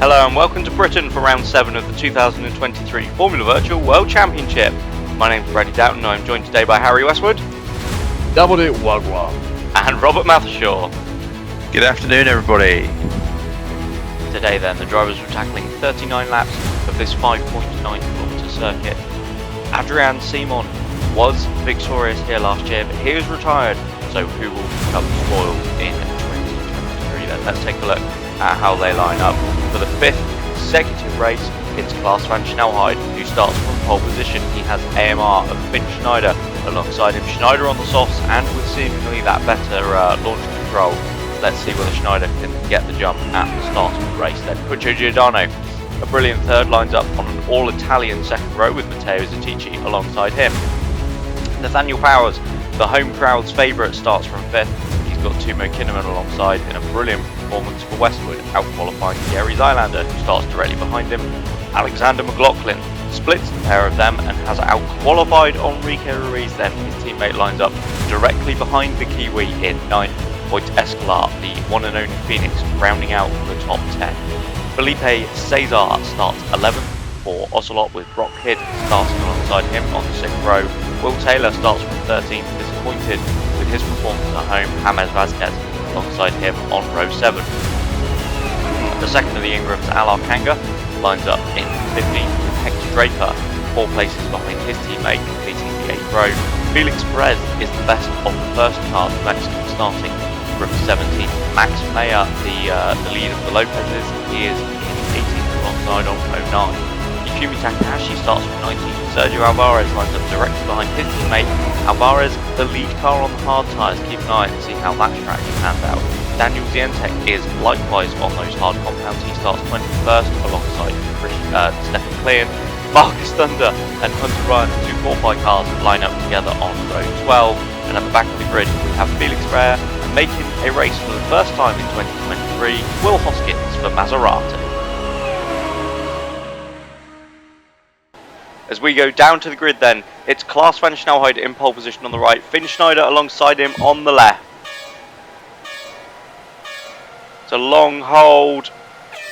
Hello and welcome to Britain for round 7 of the 2023 Formula Virtual World Championship. My name's Brady Doughton and I'm joined today by Harry Westwood. Doubled it, wagwa. And Robert Mathershaw. Good afternoon, everybody. Today then, the drivers were tackling 39 laps of this 5.9km circuit. Adrian Simon was victorious here last year, but he was retired, so who will become spoiled in 2023 then? Let's take a look at how they line up. For the 5th consecutive race, it's Klaas van Snelheid who starts from pole position. He has AMR of Finn Schneider alongside him. Schneider on the softs and with seemingly that better launch control. Let's see whether Schneider can get the jump at the start of the race then. Puccio Giordano, a brilliant third, lines up on an all-Italian second row with Matteo Zatici alongside him. Nathaniel Powers, the home crowd's favourite, starts from 5th. He's got Timo Kinnaman alongside in a brilliant performance for Westwood, out-qualifying Thierry Zylander, who starts directly behind him. Alexander McLaughlin splits the pair of them and has out-qualified Enrique Ruiz then. His teammate lines up directly behind the Kiwi in 9th. Point Escalar, the one and only Phoenix, rounding out the top 10. Felipe Cesar starts 11th for Ocelot, with Brock Hidd starting alongside him on the 6th row. Will Taylor starts from 13th, disappointed with his performance at home. James Vazquez alongside him on row 7. The second of the Ingrams, Alar Kanga, lines up in 15th with Hector Draper, 4 places behind his teammate, completing the 8th row. Felix Perez is the best of the first car, the Mexican, starting from 17th. Max Meyer, the lead of the Lopez's, he is in 18th alongside on row 9. Yukimi Takahashi starts from 19th. Sergio Alvarez lines up directly behind his teammate. Alvarez, the lead car on the hard tyres. Keep an eye and see how that strategy pans out. Daniel Zientek is likewise on those hard compounds. He starts 21st alongside Stefan Klein. Marcus Thunder and Hunter Ryan, the 2 4-5 cars, line up together on row 12. And at the back of the grid, we have Felix Frere making a race for the first time in 2023, Will Hoskins for Maserati. As we go down to the grid then, it's Klaas van Snelheid in pole position on the right, Finn Schneider alongside him on the left. It's a long hold.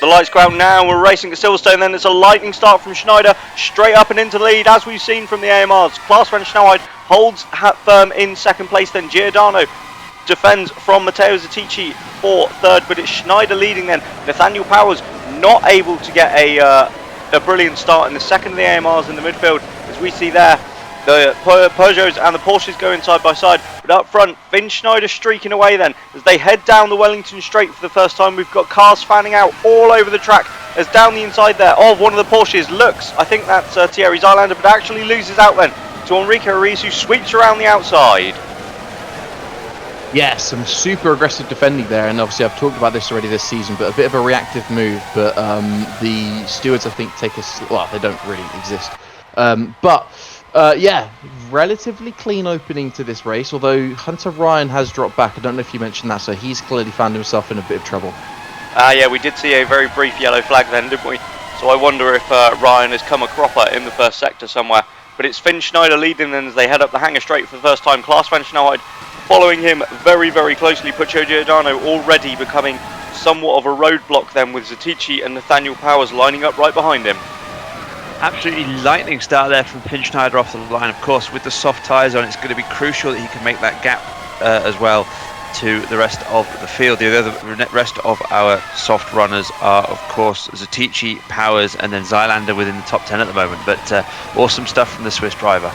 The lights go out now, we're racing to Silverstone, then it's a lightning start from Schneider, straight up and into the lead, as we've seen from the AMRs. Klaas van Snelheid holds firm in second place, then Giordano defends from Matteo Zatici for 3rd, but it's Schneider leading then. Nathaniel Powers not able to get a brilliant start in the second of the AMRs in the midfield, as we see there. The Peugeots and the Porsches going side by side, but up front, Finn Schneider streaking away then. As they head down the Wellington Straight for the first time, we've got cars fanning out all over the track, as down the inside there of one of the Porsches looks, I think that's Thierry Zylander, but actually loses out then to Enrique Ruiz, who sweeps around the outside. Yeah, some super aggressive defending there, and obviously I've talked about this already this season, but a bit of a reactive move, but the stewards I think take well, they don't really exist. Yeah, relatively clean opening to this race, although Hunter Ryan has dropped back. I don't know if you mentioned that, so he's clearly found himself in a bit of trouble. Yeah, we did see a very brief yellow flag then, didn't we? So I wonder if Ryan has come a cropper in the first sector somewhere. But it's Finn Schneider leading then as they head up the Hangar Straight for the first time. Klaas van Snelheid following him very, very closely. Puccio Giordano already becoming somewhat of a roadblock then, with Zatici and Nathaniel Powers lining up right behind him. Absolutely lightning start there from Finn Schneider off the line. Of course, with the soft tyres on, it's going to be crucial that he can make that gap as well to the rest of the field. The rest of our soft runners are, of course, Zatici, Powers, and then Zylander within the top 10 at the moment. But awesome stuff from the Swiss driver.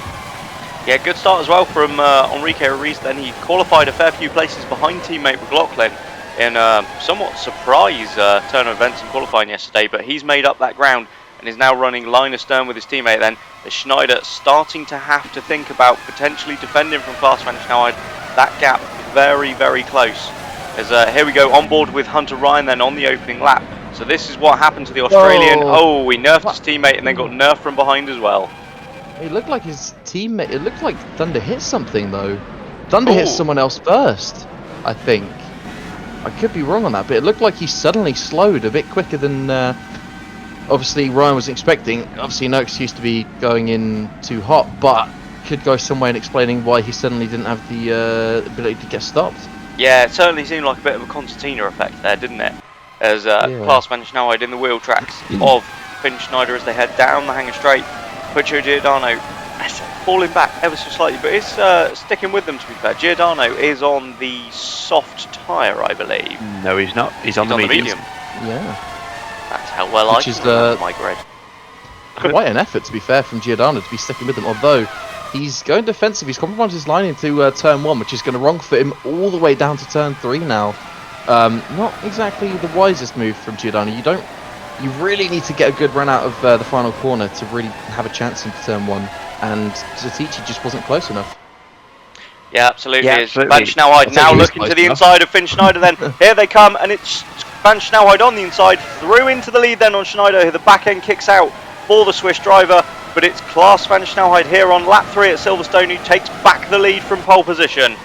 Yeah, good start as well from Enrique Ruiz. Then he qualified a fair few places behind teammate McLaughlin in a somewhat surprise turn of events in qualifying yesterday. But he's made up that ground and is now running line astern with his teammate then. As Schneider starting to have to think about potentially defending from Klaas van Snelheid. That gap very, very close. As here we go on board with Hunter Ryan then on the opening lap. So this is what happened to the Australian. Oh, he nerfed his teammate and then got nerfed from behind as well. It looked like his teammate, it looked like Thunder hit something though. Thunder hit someone else first, I think. I could be wrong on that, but it looked like he suddenly slowed a bit quicker than obviously Ryan was expecting. Obviously no excuse to be going in too hot, but could go some way in explaining why he suddenly didn't have the ability to get stopped. Yeah, it certainly seemed like a bit of a concertina effect there, didn't it? as Klaas van Snelheid in the wheel tracks of Finn Schneider as they head down the hangar straight. Puccio Giordano falling back ever so slightly, but it's sticking with them, to be fair. Giordano is on the soft tyre, I believe. No, he's not. He's on the medium. Yeah. That's how well I can remember my grid. Quite an effort, to be fair, from Giordano to be sticking with them, although he's going defensive. He's compromised his line into turn 1, which is going to wrong foot him all the way down to turn 3 now. Not exactly the wisest move from Giordano. You really need to get a good run out of the final corner to really have a chance into turn 1, and Zatici just wasn't close enough. Yeah, absolutely. Yeah, absolutely. Van Snelheid now looking to the inside of Finn Schneider then. Here they come, and it's Van Snelheid on the inside, through into the lead then on Schneider. The back end kicks out for the Swiss driver, but it's Klaas van Snelheid here on lap 3 at Silverstone who takes back the lead from pole position.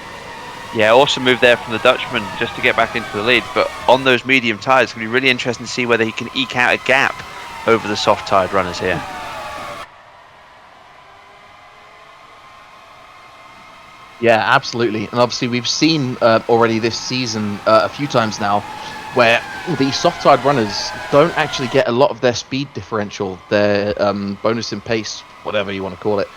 Yeah, awesome move there from the Dutchman just to get back into the lead, but on those medium tyres, it's going to be really interesting to see whether he can eke out a gap over the soft tyred runners here. Yeah, absolutely. And obviously we've seen already this season a few times now where the soft-tired runners don't actually get a lot of their speed differential, their bonus in pace, whatever you want to call it.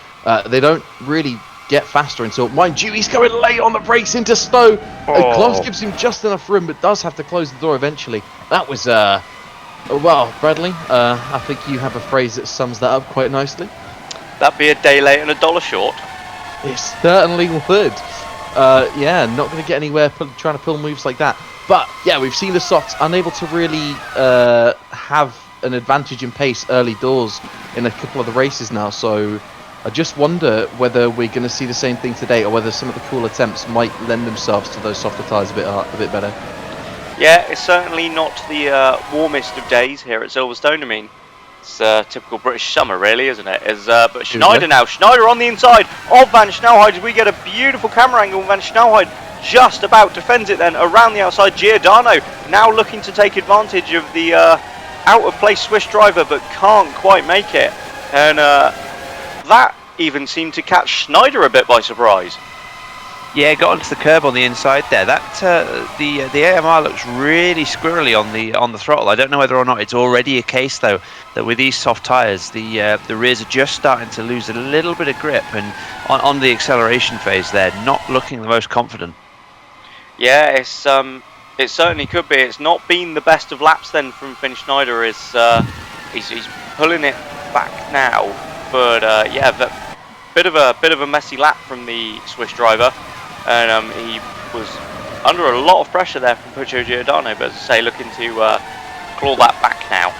They don't really get faster until, mind you, he's going late on the brakes into Stowe. Klaas gives him just enough room, but does have to close the door eventually. That was, well, Bradley, I think you have a phrase that sums that up quite nicely. That'd be a day late and $1 short. It certainly would. Yeah, not going to get anywhere trying to pull moves like that. But yeah, we've seen the softs unable to really have an advantage in pace early doors in a couple of the races now. So I just wonder whether we're going to see the same thing today, or whether some of the cool attempts might lend themselves to those softer tyres a bit better. Yeah, it's certainly not the warmest of days here at Silverstone. I mean, it's typical British summer, really, isn't it? But Schneider now, Schneider on the inside of Van Snelheid. We get a beautiful camera angle. Van Snelheid just about defends it then around the outside. Giordano now looking to take advantage of the out of place Swiss driver, but can't quite make it. And that even seemed to catch Schneider a bit by surprise. Yeah, got onto the curb on the inside there. That the AMR looks really squirrely on the throttle. I don't know whether or not it's already a case though that with these soft tyres, the rears are just starting to lose a little bit of grip, and on the acceleration phase, they're not looking the most confident. Yeah, it certainly could be. It's not been the best of laps then from Finn Schneider. He's pulling it back now, but yeah, bit of a messy lap from the Swiss driver. And he was under a lot of pressure there from Puccio Giordano, but as I say, looking to claw that back now.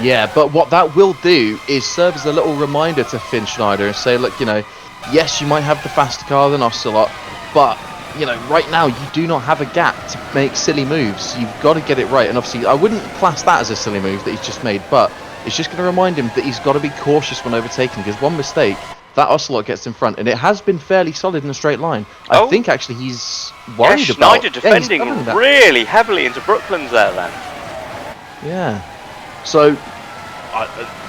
Yeah, but what that will do is serve as a little reminder to Finn Schneider and say, look, you know, yes, you might have the faster car than Ocelot, but, you know, right now you do not have a gap to make silly moves. You've got to get it right. And obviously, I wouldn't class that as a silly move that he's just made, but it's just going to remind him that he's got to be cautious when overtaking, because one mistake, that Ocelot gets in front, and it has been fairly solid in a straight line. I think actually he's worried about... Schneider defending really heavily into Brooklands there then. Yeah. So,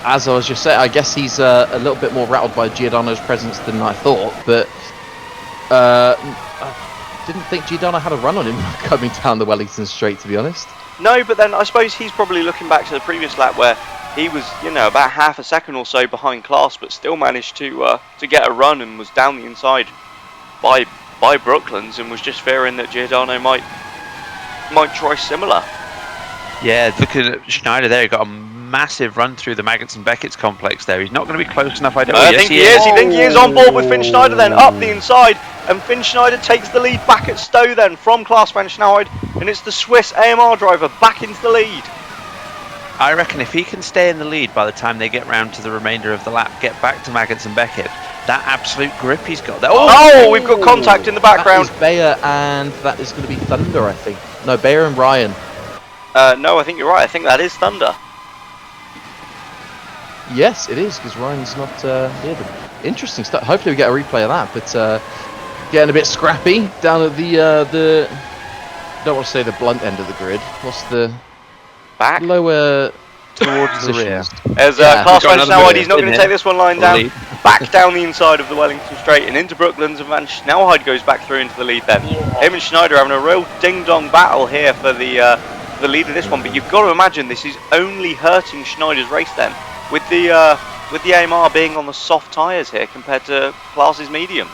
as I was just saying, I guess he's a little bit more rattled by Giordano's presence than I thought, but I didn't think Giordano had a run on him coming down the Wellington straight, to be honest. No, but then I suppose he's probably looking back to the previous lap where he was, you know, about half a second or so behind Klaas, but still managed to get a run and was down the inside by Brooklands, and was just fearing that Giordano might try similar. Yeah, looking at Schneider there, he got a massive run through the Maggots and Beckett's complex there. He's not going to be close enough, I don't know. I think he is. I think he is on board with Finn Schneider then, up the inside, and Finn Schneider takes the lead back at Stowe then from Klaas van Snelheid, and it's the Swiss AMR driver back into the lead. I reckon if he can stay in the lead by the time they get round to the remainder of the lap, get back to Maggots and Beckett, that absolute grip he's got there. Oh, we've got contact in the background. That is Bayer, and that is going to be Thunder, I think. No, Bayer and Ryan. No, I think you're right. I think that is Thunder. Yes, it is, because Ryan's not here. Interesting stuff. Hopefully we get a replay of that, but getting a bit scrappy down at the don't want to say the blunt end of the grid. What's the back? Lower towards the rear. As Klaas van Snelheid, he's not going to take this one lying down. back down the inside of the Wellington Straight and into Brooklands, and Van Snelheid goes back through into the lead then. Him and Schneider having a real ding-dong battle here for the lead of this one, but you've got to imagine this is only hurting Schneider's race then, with the AMR being on the soft tyres here compared to Klaas's mediums.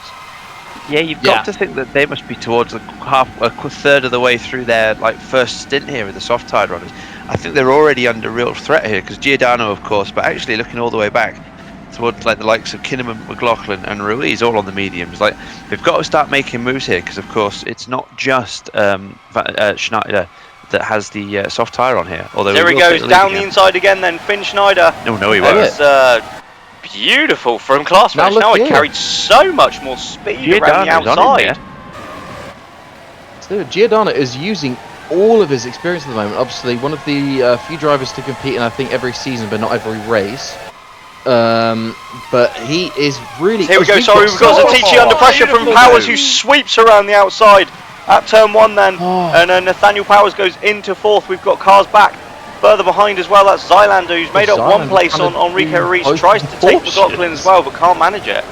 Yeah, you've got to think that they must be towards a third of the way through their first stint here with the soft tyre runners. I think they're already under real threat here, because Giordano, of course, but actually looking all the way back towards the likes of Kinnaman, McLaughlin and Ruiz, all on the mediums. They've got to start making moves here, because of course it's not just Schneider that has the soft tyre on here. Although there he goes down the inside again then, Finn Schneider. No, he won't. Beautiful from Klaas. Now it carried so much more speed around the outside. So Giordano is using all of his experience at the moment. Obviously, one of the few drivers to compete in, I think, every season, but not every race. But he is really... Here we go, sorry, we've got Zatici under pressure from Powers, who sweeps around the outside at turn 1 then. And Nathaniel Powers goes into 4th. We've got cars back further behind as well. That's Zylander, who's made up 1 place on Rico Reese. Tries to take McLaughlin as well, but can't manage it.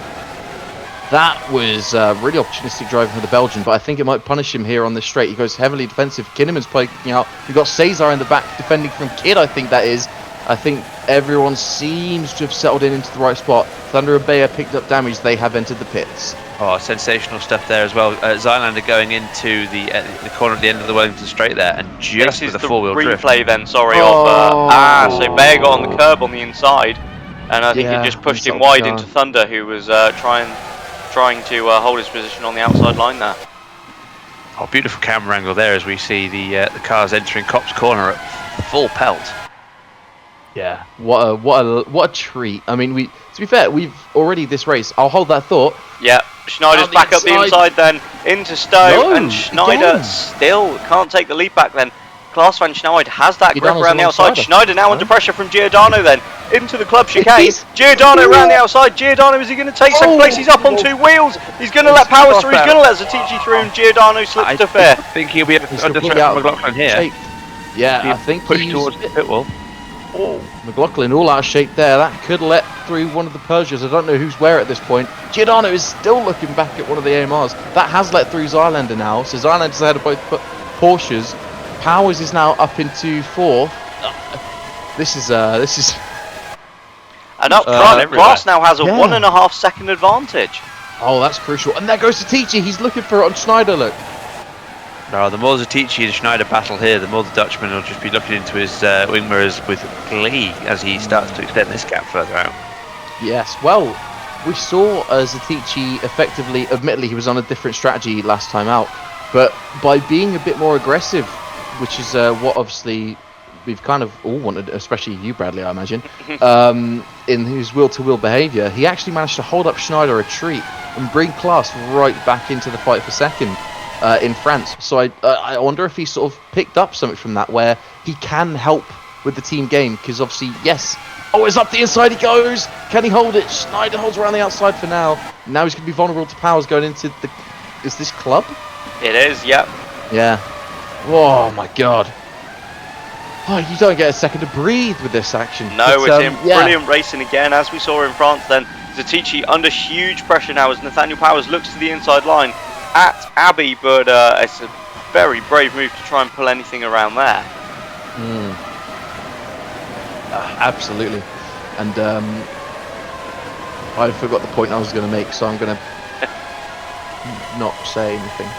That was really opportunistic driving for the Belgian, but I think it might punish him here on this straight. He goes heavily defensive. Kinnaman's poking out. We've got Cesar in the back defending from Kidd, I think that is. I think everyone seems to have settled into the right spot. Thunder and Bayer picked up damage. They have entered the pits. Oh, sensational stuff there as well. Zylander going into the corner at the end of the Wellington Straight there, and just with the four-wheel drift. Replay then, sorry, of so Bayer got on the curb on the inside, and I think he just pushed him wide into Thunder, who was trying to hold his position on the outside line there. Oh, beautiful camera angle there as we see the cars entering Copse Corner at full pelt. Yeah, what a treat. I mean, to be fair, we've already this race. I'll hold that thought. Yeah, Schneider's back up the inside then into Stowe, and Schneider still can't take the lead back then. Klaas van Snelheid has that grip around the outside. Schneider now under pressure from Giordano then into the club chicane. Giordano around the outside. Giordano, is he going to take second place? He's up on 2 wheels. He's going to let Powers through. He's going to let Zatici through, and Giordano slips to fifth. I think he'll be under threat from McLaughlin here. Yeah, I think pushed towards the pit wall. McLaughlin all out of shape there. That could let through one of the Peugeots. I don't know who's where at this point. Giordano is still looking back at one of the AMRs. That has let through Zylander now. So Zylander's ahead of both Porsches. Powers is now up into 4th. This is and up front, Klaas now has a 1.5 second advantage. Oh, that's crucial. And there goes Zatici. He's looking for it on Schneider, look. No, the more Zatici and Schneider battle here, the more the Dutchman will just be looking into his wing mirrors with glee as he starts to extend this gap further out. Yes, well, we saw Zatici effectively, admittedly he was on a different strategy last time out, but by being a bit more aggressive, which is what obviously we've kind of all wanted, especially you, Bradley, I imagine, in his will-to-will behaviour, he actually managed to hold up Schneider a treat and bring Klaas right back into the fight for second. In France, so I wonder if he sort of picked up something from that, where he can help with the team game, because obviously, yes, it's up the inside he goes. Can he hold it? Schneider holds around the outside for now. Now he's going to be vulnerable to Powers going into the... Is this club? It is, yep. Yeah. Oh my god. Oh, you don't get a second to breathe with this action. No, it's in brilliant racing again, as we saw in France then. Zatici under huge pressure now as Nathaniel Powers looks to the inside line at Abbey, but it's a very brave move to try and pull anything around there. Absolutely. And I forgot the point I was going to make, so I'm going to not say anything.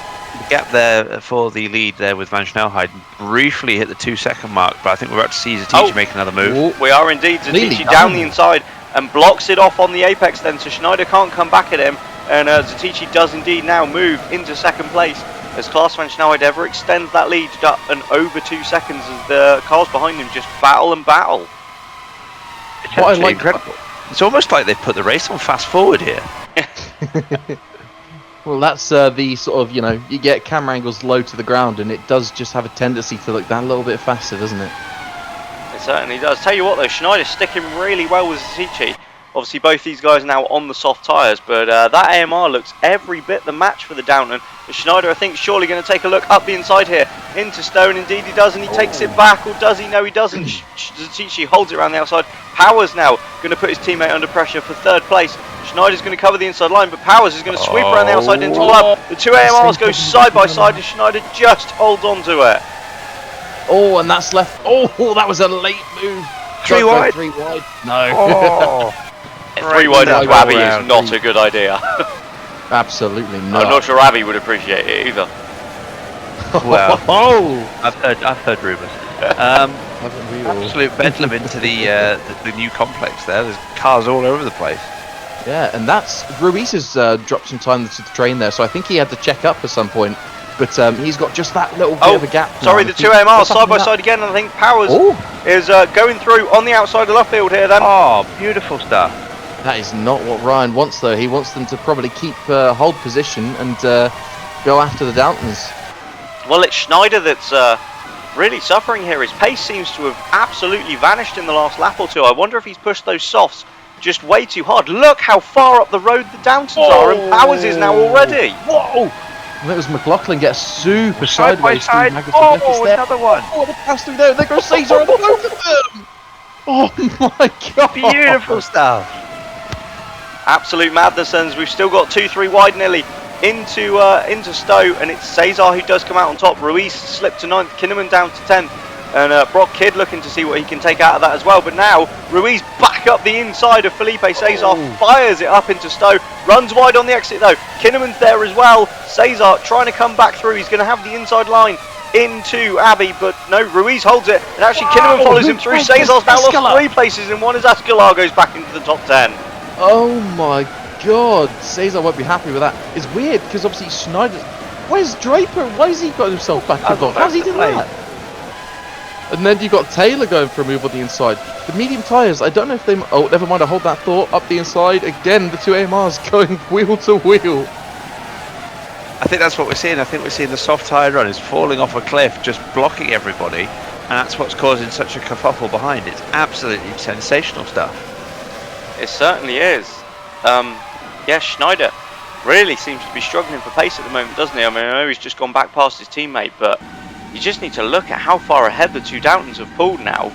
The gap there for the lead there with Van Snelheid briefly hit the 2 second mark, but I think we're about to see Zatici make another move. We are indeed. Zatici down the inside and blocks it off on the apex then, so Schneider can't come back at him. And Zatici does indeed now move into second place as Klaas van Snelheid ever extends that lead up and over 2 seconds as the cars behind him just battle and battle. It's incredible. It's almost like they've put the race on fast forward here. Well, that's the sort of, you get camera angles low to the ground and it does just have a tendency to look that little bit faster, doesn't it? It certainly does. Tell you what though, Schneider's sticking really well with Zatici. Obviously both these guys now on the soft tyres, but that AMR looks every bit the match for the Downton. Schneider, I think, surely going to take a look up the inside here into Stone. Indeed he does, and he takes it back, or does he? No, he doesn't. Zatici holds it around the outside, Powers now going to put his teammate under pressure for 3rd place. Schneider's going to cover the inside line, but Powers is going to sweep around the outside into Club. The two AMRs go side by side and Schneider just holds on to it. Oh, and that's left. Oh, that was a late move. 3 wide. 3 wide. No. Oh. 3 wide into Abby is not a good idea. Absolutely not. I'm not sure Abby would appreciate it either. Well, oh, I've heard rumours. Absolute bedlam into the new complex there. There's cars all over the place. yeah, and that's Ruiz has dropped some time to the train there, so I think he had to check up at some point. But he's got just that little bit of a gap. Sorry, now. the two AMRs side by side again, and I think Powers is going through on the outside of the left field here then. Oh, beautiful stuff. That is not what Ryan wants, though. He wants them to probably keep hold position and go after the Downtons. Well, it's Schneider that's really suffering here. His pace seems to have absolutely vanished in the last lap or two. I wonder if he's pushed those softs just way too hard. Look how far up the road the Downtons are, and Powers is now already. Whoa! And that was McLaughlin gets super Side by sideways. side. through Oh, another one. Oh, the pass through there. There goes Caesar on both of them. Oh my god! Beautiful stuff. Absolute madness, and we've still got 2-3 wide nearly into Stowe, and it's Cesar who does come out on top. Ruiz slipped to 9th, Kinnaman down to 10th, and Brock Kidd looking to see what he can take out of that as well. But now Ruiz back up the inside of Felipe. Cesar fires it up into Stowe, runs wide on the exit though. Kinnaman's there as well. Cesar trying to come back through. He's going to have the inside line into Abbey, but no, Ruiz holds it, and actually Kinnaman follows him through. Cesar's now lost 3 places in one as Escalar goes back into the top 10. Oh my god, Cesar won't be happy with that. It's weird because obviously Schneider. Where's Draper? Why has he got himself back involved? How's he done that? And then you got Taylor going for a move on the inside. The medium tyres, I don't know if they. Oh, never mind. I hold that thought. Up the inside again. The two AMRs going wheel to wheel. I think that's what we're seeing. I think we're seeing the soft tyre runners falling off a cliff, just blocking everybody, and that's what's causing such a kerfuffle behind. It's absolutely sensational stuff. It certainly is. Yeah, Schneider really seems to be struggling for pace at the moment, doesn't he? I mean, I know he's just gone back past his teammate, but you just need to look at how far ahead the two Downtons have pulled now.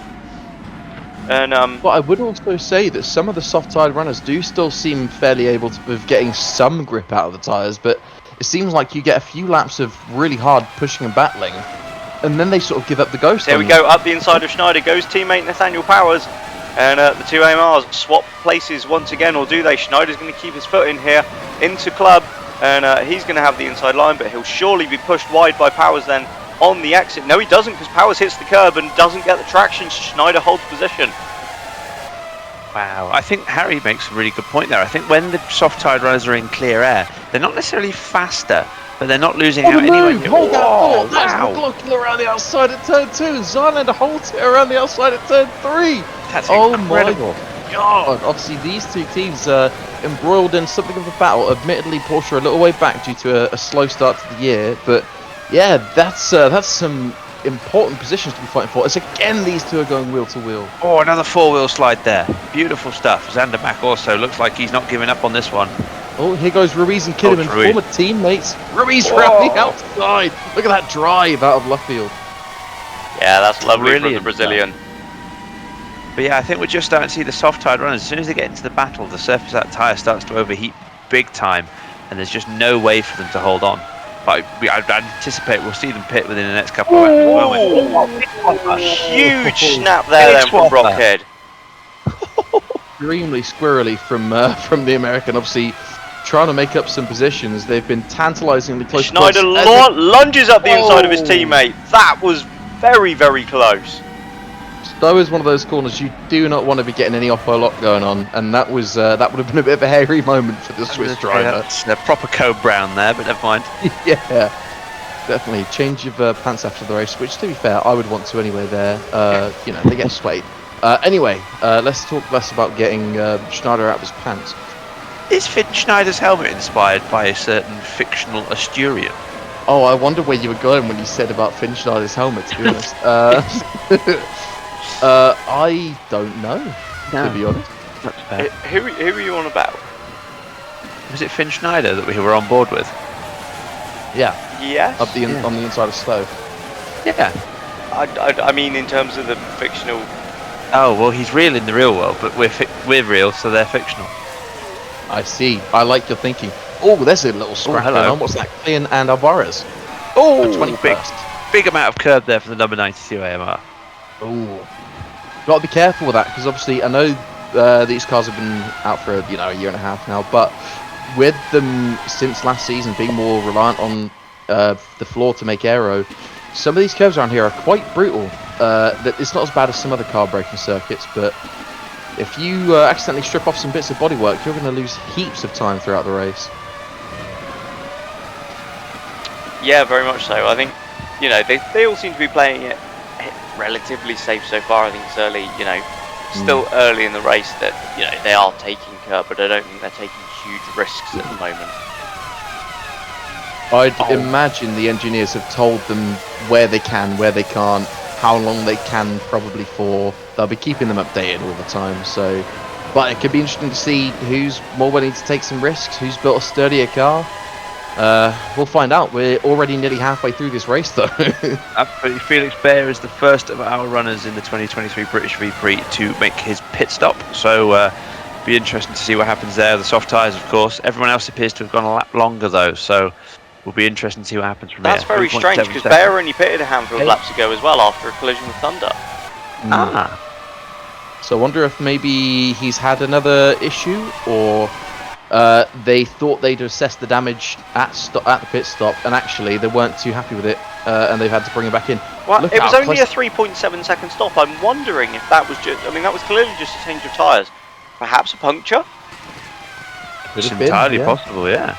And But I would also say that some of the soft-tyred runners do still seem fairly able to of getting some grip out of the tyres, but it seems like you get a few laps of really hard pushing and battling, and then they sort of give up the ghost. There we go, up the inside of Schneider goes teammate Nathaniel Powers, and the two AMRs swap places once again, or do they? Schneider's going to keep his foot in here into Club, and he's going to have the inside line, but he'll surely be pushed wide by Powers then on the exit. No, he doesn't, because Powers hits the curb and doesn't get the traction. Schneider holds position. Wow, I think Harry makes a really good point there. I think when the soft-tyred runners are in clear air, they're not necessarily faster, but they're not losing out anyway. Hold that thought. That's McLaughlin around the outside of turn 2, and Zylander holds it around the outside of turn 3. That's My incredible. god! Obviously, these two teams are embroiled in something of a battle. Admittedly, Porsche are a little way back due to a slow start to the year, but yeah, that's some important positions to be fighting for. As again, these two are going wheel to wheel. Oh, another four-wheel slide there. Beautiful stuff. Xander Mack also looks like he's not giving up on this one. Oh, here goes Ruiz and Kinnaman, former teammates. Ruiz around the outside. Look at that drive out of left field. Yeah, that's lovely from the Brilliant Brazilian. But yeah, I think we're just starting to see the soft-tyred runners. As soon as they get into the battle, the surface of that tyre starts to overheat big time, and there's just no way for them to hold on. But I'd anticipate we'll see them pit within the next couple of laps. A huge snap there then from Brock Kidd. Extremely squirrely from the American, obviously trying to make up some positions. They've been tantalisingly close. Schneider lunges up the inside of his teammate. That was very, very close. Stowe is one of those corners you do not want to be getting any off-road lock going on, and that was that would have been a bit of a hairy moment for the Swiss driver. That's a proper code brown there, but never mind. Yeah, definitely change of pants after the race, which to be fair, I would want to anyway. There, you know, they get swayed. Anyway, let's talk less about getting Schneider out of his pants. Is Finn Schneider's helmet inspired by a certain fictional Asturian? Oh, I wonder where you were going when you said about Finn Schneider's helmet, to be honest. I don't know, to be honest. That's fair. Who are you on about? Was it Finn Schneider that we were on board with? Yeah, Yes. on the inside of Stowe. Yeah. I mean, in terms of the fictional Oh well, he's real in the real world, but we're real, so they're fictional. I see. I like your thinking. Oh, there's a little scrap going hello. on. What's that? Clean and Alvarez. Oh, 21st. Big amount of curb there for the number 92 AMR. Oh, got to be careful with that because obviously I know these cars have been out for a year and a half now, but with them since last season being more reliant on the floor to make aero, some of these curves around here are quite brutal. That it's not as bad as some other car braking circuits, but if you accidentally strip off some bits of bodywork, you're going to lose heaps of time throughout the race. Yeah, very much so. I think, they all seem to be playing it relatively safe so far. I think it's early, still early in the race that, they are taking curb, but I don't think they're taking huge risks at the moment. I'd imagine the engineers have told them where they can, where they can't, how long they can probably for. They'll be keeping them updated all the time. So, but it could be interesting to see who's more willing to take some risks, who's built a sturdier car. We'll find out. We're already nearly halfway through this race, though. Absolutely. Felix Bayer is the first of our runners in the 2023 British V-Prix to make his pit stop. So, be interesting to see what happens there. The soft tyres, of course. Everyone else appears to have gone a lap longer, though. So, will be interesting to see what happens from That's there. very strange because Bayer only pitted a handful of laps ago as well after a collision with Thunder. So I wonder if maybe he's had another issue, or they thought they'd assessed the damage at the pit stop, and actually they weren't too happy with it, and they've had to bring him back in. Well, it was only a 3.7 second stop. I'm wondering if that was just. I mean, that was clearly just a change of tyres. Perhaps a puncture. It's entirely possible, yeah.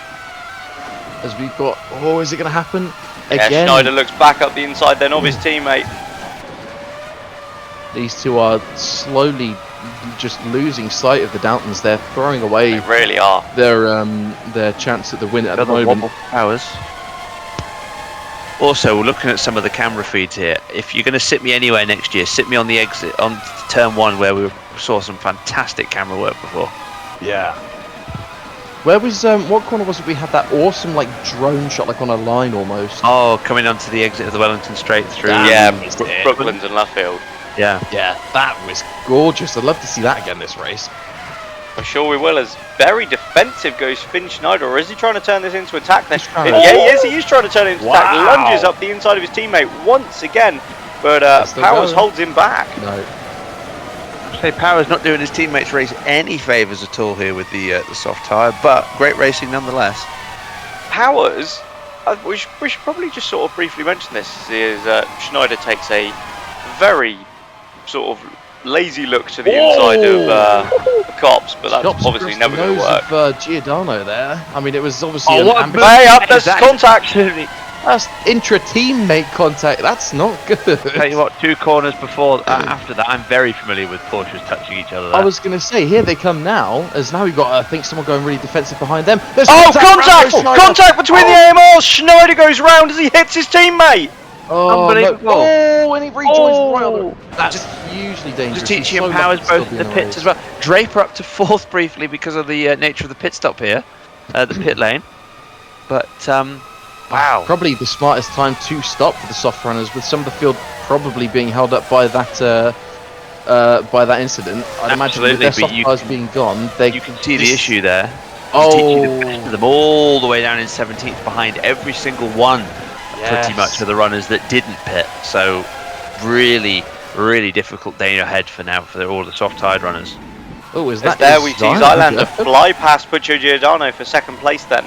As we've got, is it going to happen Yeah, again? Schneider looks back up the inside then of his teammate. These two are slowly just losing sight of the Downtons. They're throwing away. They really are. Their chance at the win at the moment. Powers. Also, looking at some of the camera feeds here, if you're going to sit me anywhere next year, sit me on the exit on turn 1 where we saw some fantastic camera work before. Yeah. Where was what corner was it? We had that awesome drone shot, on a line almost. Oh, coming onto the exit of the Wellington straight through. Brooklands and Luffield. Yeah, that was gorgeous. I'd love to see that again this race. I'm sure we will. As very defensive goes Finn Schneider, or is he trying to turn this into attack? He is trying to turn it into attack. Lunges up the inside of his teammate once again, but Powers holds him back. No. Say Powers not doing his teammates race any favours at all here with the soft tyre, but great racing nonetheless. Powers, we should probably just sort of briefly mention this, is Schneider takes a very sort of lazy look to the inside of the cops, but that's obviously never going to work. Giordano there. I mean, it was obviously Hey, up, there's contact! That's intra-teammate contact. That's not good. Tell you what, 2 corners before, after that, I'm very familiar with Porsches touching each other there. I was going to say, here they come now, as now we've got, I think, someone going really defensive behind them. There's contact! Contact between the AMRs! Schneider goes round as he hits his teammate! Unbelievable. No. And he rejoins right on. That's hugely dangerous. Just teaching him Powers both in the pits as well. Draper up to 4th briefly because of the nature of the pit stop here, the pit lane. But, wow. Probably the smartest time to stop for the soft runners, with some of the field probably being held up by that incident. I'd imagine with their soft tyres being gone, you can see the issue there. Teaching the best of them all the way down in 17th behind every single one, pretty much, of the runners that didn't pit. So really, really difficult day ahead for now for all the soft tyred runners. Oh, is that there? We see Zylander fly past Puccio Giordano for 2nd place then.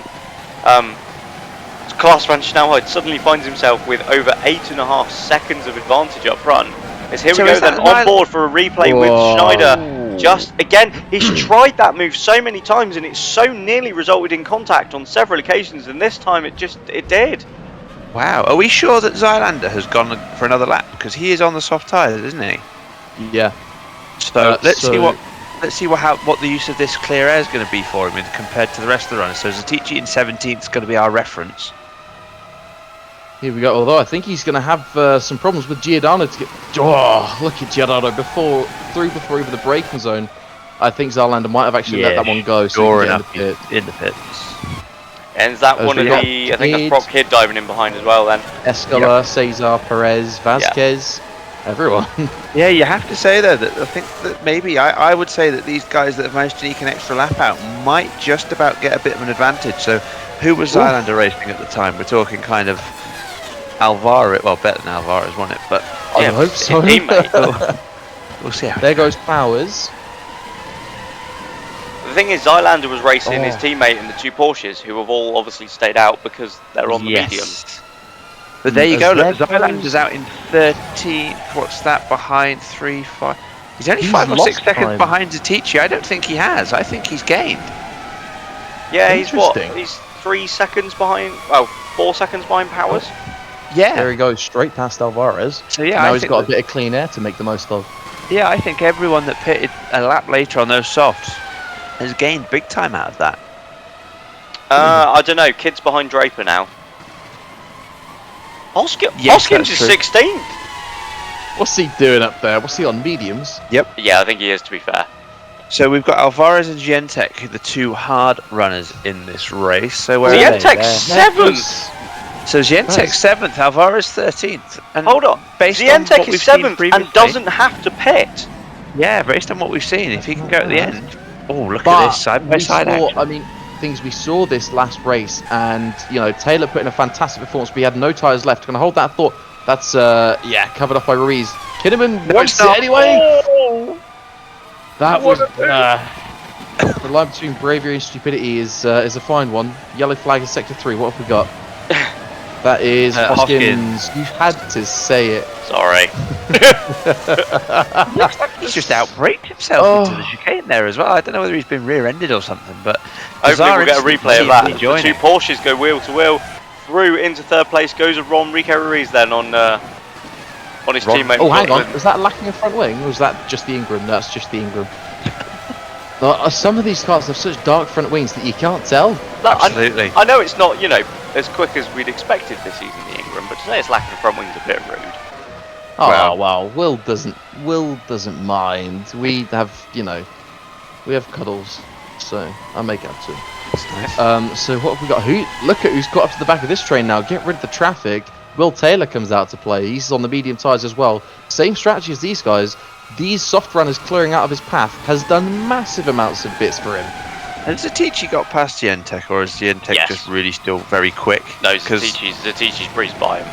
Klaas van Snelheid suddenly finds himself with over 8.5 seconds of advantage up front. As here we go then on board for a replay with Schneider. Just again, he's tried that move so many times and it's so nearly resulted in contact on several occasions, and this time it did. Wow, are we sure that Zylander has gone for another lap? Because he is on the soft tyres, isn't he? Yeah. So let's see what the use of this clear air is going to be for him compared to the rest of the runners. So Zatici in 17th is going to be our reference. Here we go. Although I think he's going to have some problems with Giordano to get. Oh, look at Giordano before even the braking zone. I think Zylander might have actually let that one go. Sure enough, in the pits. Ends that one of the. I think that's Brock Kidd diving in behind as well. Then Escala, Cesar, Perez, Vasquez. everyone. Yeah, you have to say though that I think that maybe I would say that these guys that have managed to eke an extra lap out might just about get a bit of an advantage. So, who was Ooh. Zylander racing at the time? We're talking kind of Alvaro. Well, better than Alvarez, wasn't it? But I hope so. his teammate. we'll see how. There goes Powers. The thing is, Zylander was racing his Oh. teammate in the two Porsches, who have all obviously stayed out because they're on the medium. But there you As go. Look, there Zylander's goes- out in 13th. What's that behind 3, 5? He's only He's 5 or 6 lost seconds time. behind Zetici. I don't think he has. I think he's gained. Yeah, he's what? Interesting. He's 3 seconds behind. Well, 4 seconds behind Powers. Yeah. There he goes, straight past Alvarez. So yeah, now I he's think got that- a bit of clean air to make the most of. Yeah, I think everyone that pitted a lap later on those softs has gained big time out of that. I don't know. Kids behind Draper now. Hoskins Yes, is that's true. 16th. What's he doing up there? What's he on, mediums? Yeah, I think he is. To be fair. So we've got Alvarez and Gientech, the two hard runners in this race. So where The are they? Gientech's There. 7th. So Gientech Nice. 7th, Alvarez 13th. And Hold on. based on Zientek what we've is seen 7th previously- and doesn't have to pit. Yeah, based on what we've seen, if he can go at the end. Oh, look But at this side by we side saw, action. I mean, things we saw this last race, and you know Taylor put in a fantastic performance. We had no tyres left. Can I hold that thought? That's covered up by Ruiz. Kinnaman No, wants it's it not. anyway. Oh, That was What the line between bravery and stupidity is a fine one. Yellow flag in sector 3. What have we got? That is Hoskins. Hoskins. You had to say it. Sorry. looks like he's just outbraked himself Oh. into the chicane there as well. I don't know whether he's been rear-ended or something, but Hopefully bizarre we'll get a incident replay of to that. see him The joining. two Porsches go wheel to wheel through into third place. Goes Enrique Ruiz then on his Ron- teammate. Oh, hang on. Brooklyn. Was that lacking a front wing, or was that just the Ingram? That's just the Ingram. Some of these cars have such dark front wings that you can't tell. Look, Absolutely. I know it's not, as quick as we'd expected this season, the Ingram, but to say it's lacking front wing's a bit rude. Oh well, Will doesn't mind. We have cuddles, so I make up to him. That's nice. So what have we got? Look at who's got up to the back of this train now. Get rid of the traffic. Will Taylor comes out to play. He's on the medium tyres as well. Same strategy as these guys. These soft runners clearing out of his path has done massive amounts of bits for him. Has Zetici got past Gientech, or is Gientech Yes. just really still very quick? No, 'Cause Zatici's breezed by him.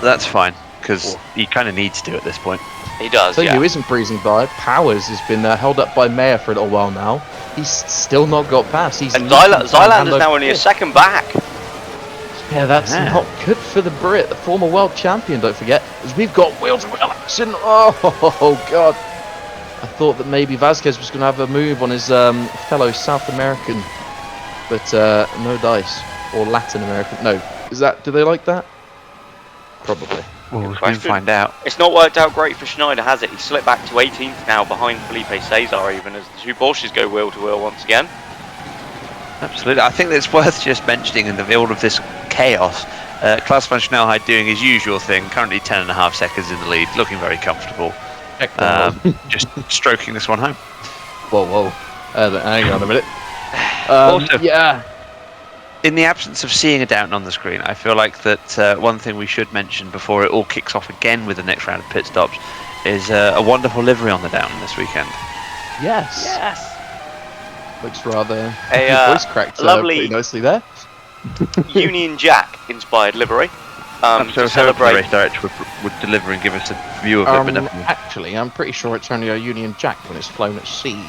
that's fine, because he kind of needs to at this point. He does, So yeah. who isn't breezing by? Powers has been held up by Mayer for a little while now. He's still not got past. He's And losing time Zylander's hand now over only a fist. second back. Yeah, that's Yeah. not good for the Brit, the former world champion, don't forget. As we've got wheel-to-wheel action. Oh, God. I thought that maybe Vasquez was going to have a move on his fellow South American. But no dice. Or Latin American. No. Do they like that? Probably. Well, we can question. find out. It's not worked out great for Schneider, has it? He slipped back to 18th now, behind Felipe Cesar even, as the two Porsches go wheel to wheel once again. Absolutely. I think it's worth just mentioning in all of this chaos, Klaus van Schnellheid doing his usual thing, currently 10.5 seconds in the lead, looking very comfortable. Just stroking this one home. Whoa. Hang on a minute. Also- Yeah. In the absence of seeing a Downton on the screen, I feel like that one thing we should mention before it all kicks off again with the next round of pit stops is a wonderful livery on the Downton this weekend. Yes. Yes. Looks rather voice cracked lovely- pretty nicely there. Union Jack inspired livery. I'm To so hoping the celebrate. race director would deliver and give us a view of it, but never mind. Actually, I'm pretty sure it's only a Union Jack when it's flown at sea.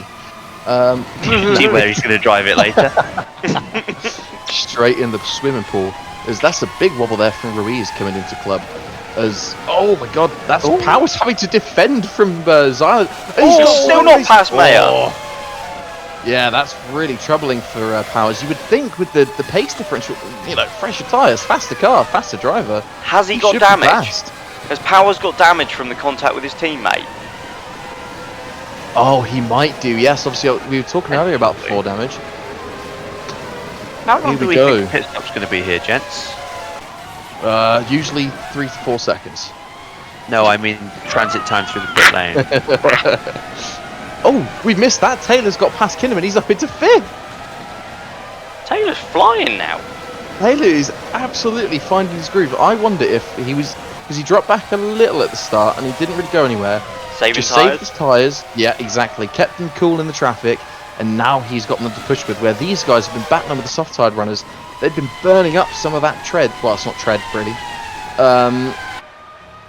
See where he's going to drive it later. Straight in the swimming pool. That's a big wobble there from Ruiz coming into club. Oh my God, that's Powers having to defend from Zyla. Still not past Mayer. Yeah, that's really troubling for Powers. You would think with the pace differential, fresher tyres, faster car, faster driver. Has he got should be damage? fast. Has Powers got damage from the contact with his teammate? Oh, he might do. Yes, obviously we were talking earlier about floor damage. How long Here do we we go. think pit stop's going to be here, gents? Usually 3 to 4 seconds. No, I mean transit time through the pit lane. Oh, we've missed that. Taylor's got past Kinnaman. He's up into 5th. Taylor's flying now. Taylor is absolutely finding his groove. I wonder if he was because he dropped back a little at the start and he didn't really go anywhere. Saving Just tyres. saved his tyres. Yeah, exactly. Kept them cool in the traffic, and now he's got them to push with. Where these guys have been battling with the soft-tired runners, they've been burning up some of that tread. Well, it's not tread, really.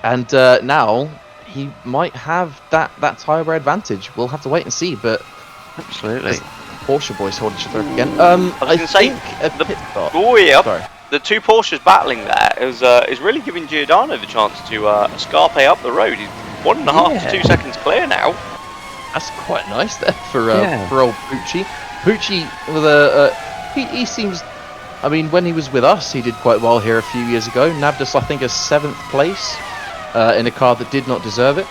And now he might have that tyre wear advantage. We'll have to wait and see, but Absolutely. Porsche boys holding each other up again. I was going to say, think a pit stop. Sorry. The two Porsches battling there is really giving Giordano the chance to escape up the road. He's 1.5 to 2 seconds clear now. That's quite nice there for old Pucci. Pucci with he seems. I mean, when he was with us, he did quite well here a few years ago. Nabbed us, I think, a 7th place in a car that did not deserve it.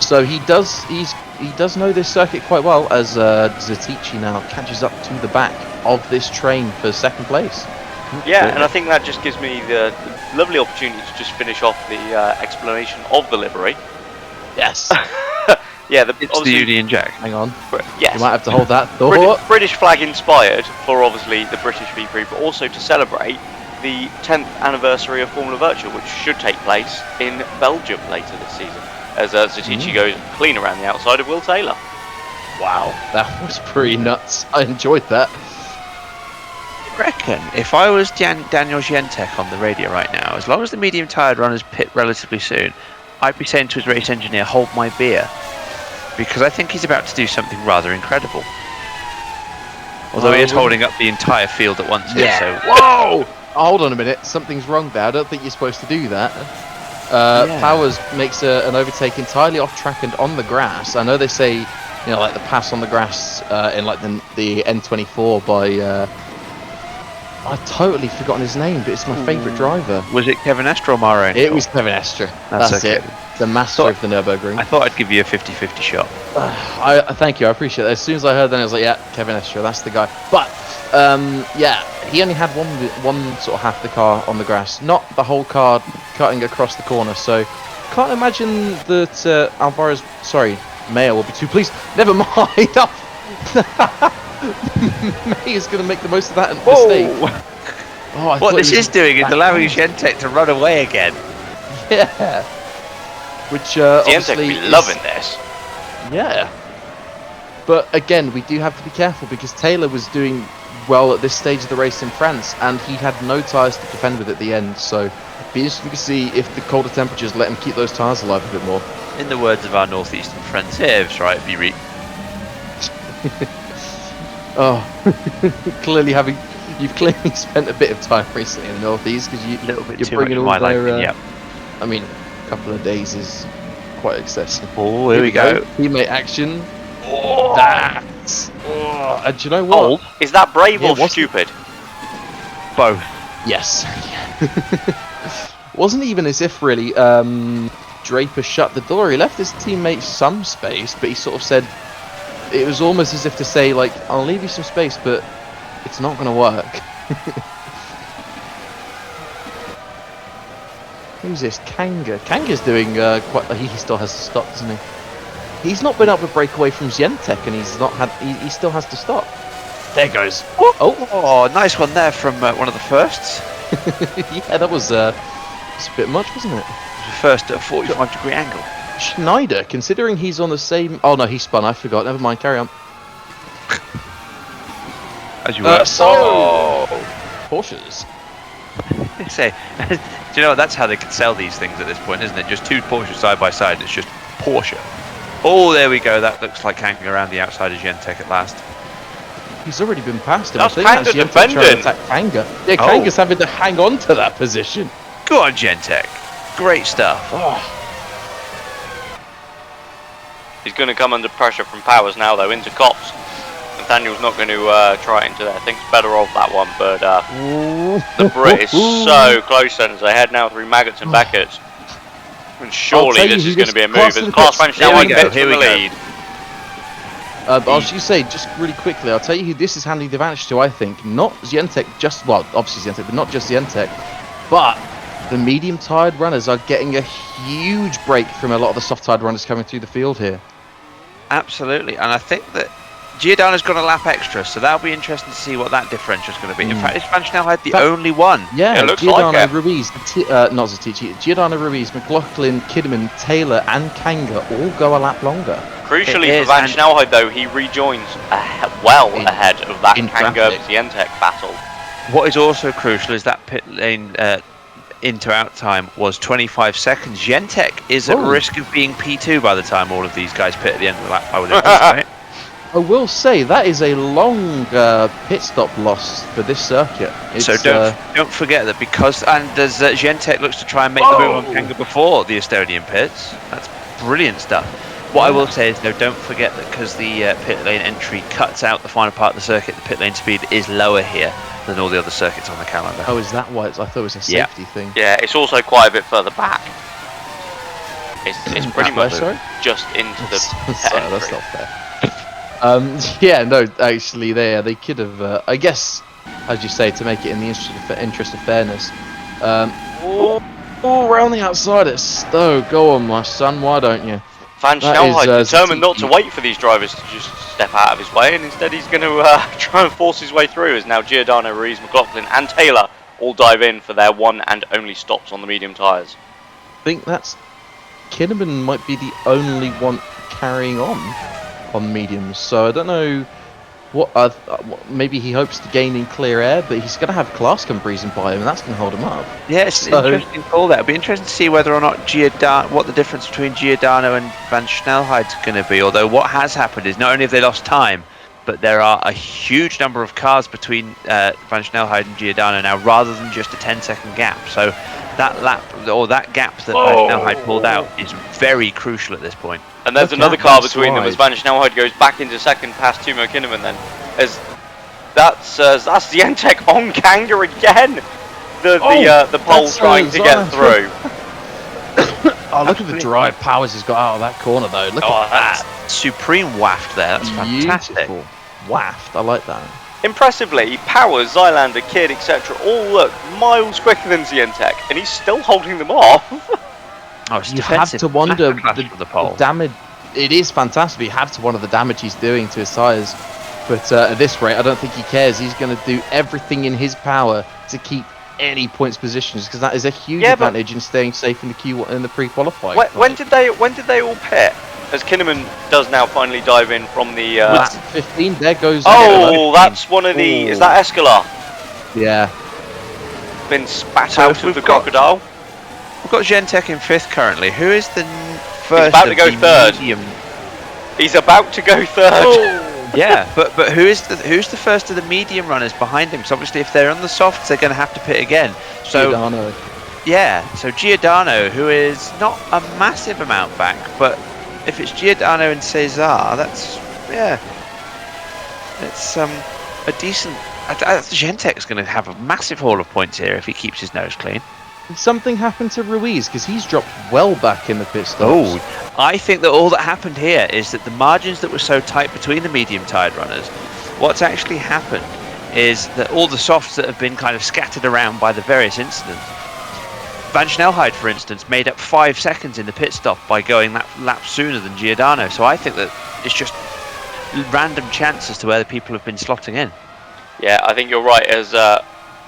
So he does know this circuit quite well, as Zatici now catches up to the back of this train for 2nd place. Yeah, and I think that just gives me the lovely opportunity to just finish off the explanation of the livery. Yes. Yeah, It's the Union Jack. Hang on. Yes. You might have to hold that thought. British flag inspired for obviously the British V-Prix, but also to celebrate the 10th anniversary of Formula Virtual, which should take place in Belgium later this season, as Zatici goes clean around the outside of Will Taylor. Wow, that was pretty nuts. I enjoyed that. I reckon if I was Daniel Gientek on the radio right now, as long as the medium-tired runners pit relatively soon, I'd be saying to his race engineer, hold my beer. Because I think he's about to do something rather incredible. Although he is holding up the entire field at once here, so... Whoa! Hold on a minute, something's wrong there. I don't think you're supposed to do that. Powers makes an overtake entirely off track and on the grass. I know they say, you know, like the pass on the grass in like the N24 by... I've totally forgotten his name, but it's my favourite driver. Was it Kevin Estre or Mara? It was Kevin Estre. That's okay. it. The master of the Nürburgring. I thought I'd give you a 50-50 shot. Thank you, I appreciate that. As soon as I heard that, I was like, yeah, Kevin Estre, that's the guy. But, yeah, he only had one sort of half the car on the grass, not the whole car cutting across the corner. So, can't imagine that Alvarez, Mayer will be too pleased. Never mind. May is going to make the most of that mistake. What this is doing is allowing Gientek to run away again. Yeah. Which Gientek obviously be loving this. Yeah. But again, we do have to be careful because Taylor was doing well at this stage of the race in France, and he had no tyres to defend with at the end. So, it'd be interesting to see if the colder temperatures let him keep those tyres alive a bit more. In the words of our northeastern friends here, right, V-Prix. You've clearly spent a bit of time recently in the northeast because you're bringing all their. I mean, a couple of days is quite excessive. Oh, here we go. Teammate action. And do you know what? Is that brave or stupid? Both. Yes. Wasn't even as if really Draper shut the door. He left his teammate some space, but he sort of said. It was almost as if to say, like, I'll leave you some space, but it's not going to work. Who's this? Kanga. Kanga's doing quite... He still has to stop, doesn't he? He's not been able to break away from Gientek, and he's not had. He still has to stop. There goes. Oh, nice one there from one of the firsts. Yeah, that was a bit much, wasn't it? First at a 45-degree angle. Schneider, considering he's on the same... Oh no, he spun, I forgot. Never mind, carry on. As you were. Porsches. Say, do you know what? That's how they can sell these things at this point, isn't it? Just two Porsches side by side, it's just Porsche. Oh, there we go. That looks like hanging around the outside of Gientek at last. He's already been past him. That's Kanga defending. Kanga. Yeah, Kanga's having to hang on to that position. Go on, Gientek. Great stuff. He's going to come under pressure from Powers now, though, into Cops. Nathaniel's not going to try it into there. I think it's better off that one, but the Brit is so close then as they head now through Maggots and Beckett's. And surely this is going to be a move as Class French now one bit from the lead. I'll just say, just really quickly, I'll tell you who this is handing the advantage to, I think. Not Gientek, obviously Gientek, but not just Gientek. But the medium-tired runners are getting a huge break from a lot of the soft-tired runners coming through the field here. Absolutely, and I think that Giordano's got a lap extra, so that'll be interesting to see what that differential is going to be. In fact, is Van Schnellheid the only one? Yeah, It looks Giordano, like it. Ruiz, not Zatici, Giordano, Ruiz, McLaughlin, Kidman, Taylor, and Kanga all go a lap longer. Crucially It for is, Van and- Schnellheid, though, he rejoins ahead of that in Kanga traffic. Zientek battle. What is also crucial is that pit lane into-out time was 25 seconds. Gentek is at Ooh. risk of being P2 by the time all of these guys pit at the end of the lap, I would anticipate. I will say that is a long pit stop loss for this circuit. It's, So don't forget that because as Gentek looks to try and make the move on Kanga before the Estonian pits. That's brilliant stuff. What I will say is, though, don't forget that because the pit lane entry cuts out the final part of the circuit, the pit lane speed is lower here than all the other circuits on the calendar. Oh, is that why? I thought it was a safety thing. Yeah, it's also quite a bit further back. It's pretty much Sorry? just into the Sorry, that's entry. not fair. Yeah, no, actually, they could have. I guess, as you say, to make it in the interest of fairness. Around the outside at Stowe. Go on, my son. Why don't you? Van That Schnellheid is, determined not to Zatici. wait for these drivers to just step out of his way, and instead he's going to try and force his way through, as now Giordano, Ruiz, McLaughlin and Taylor all dive in for their one and only stops on the medium tyres. I think that's Kinnaman might be the only one carrying on mediums. So I don't know what. Maybe he hopes to gain in clear air, but he's going to have class come breezing by him, and that's going to hold him up. Yeah, it's an interesting call there. It'll be interesting to see whether or not what the difference between Giordano and Van Schnellheid's going to be. Although what has happened is not only have they lost time, but there are a huge number of cars between Van Schnellheid and Giordano now, rather than just a 10-second gap. So that lap or that gap that Van Schnellheid pulled out is very crucial at this point. And there's Look another at car that between them as Van Schnellheid goes back into second past Timo Kinnaman then. As that's Zientek on Kanga again. The pole trying to get through. Oh, look at the drive Powers has got out of that corner though. Look at that. Supreme waft there. That's fantastic. Beautiful. Waft. I like that. Impressively, Powers, Zylander, Kidd, etc. all look miles quicker than Zientek, and he's still holding them off. Oh, it's You have to wonder the pole. the damage. It is fantastic. But you have to wonder the damage he's doing to his tyres. But at this rate, I don't think he cares. He's going to do everything in his power to keep any points positions, because that is a huge advantage in staying safe in the Q1 in the pre-qualifying. When did they all pit? As Kinnaman does now finally dive in from the. Lap 15. There goes. Oh, that's one of the. Is that Escalar? Yeah. Been spat out of the crocodile. We've got Gentek in 5th currently. Who is the first? He's about to go the third. medium- He's about to go third. Yeah, but who's the first of the medium runners behind him? Because obviously, if they're on the softs, they're going to have to pit again. So Giordano. yeah, so Giordano, who is not a massive amount back, but if it's Giordano and Cesar, that's it's a decent. Gentek's going to have a massive haul of points here if he keeps his nose clean. Did something happen to Ruiz? Because he's dropped well back in the pit stops. Oh, I think that all that happened here is that the margins that were so tight between the medium-tired runners, what's actually happened is that all the softs that have been kind of scattered around by the various incidents, Van Schnellheid, for instance, made up 5 seconds in the pit stop by going that lap sooner than Giordano. So I think that it's just random chance as to where the people have been slotting in. Yeah, I think you're right. As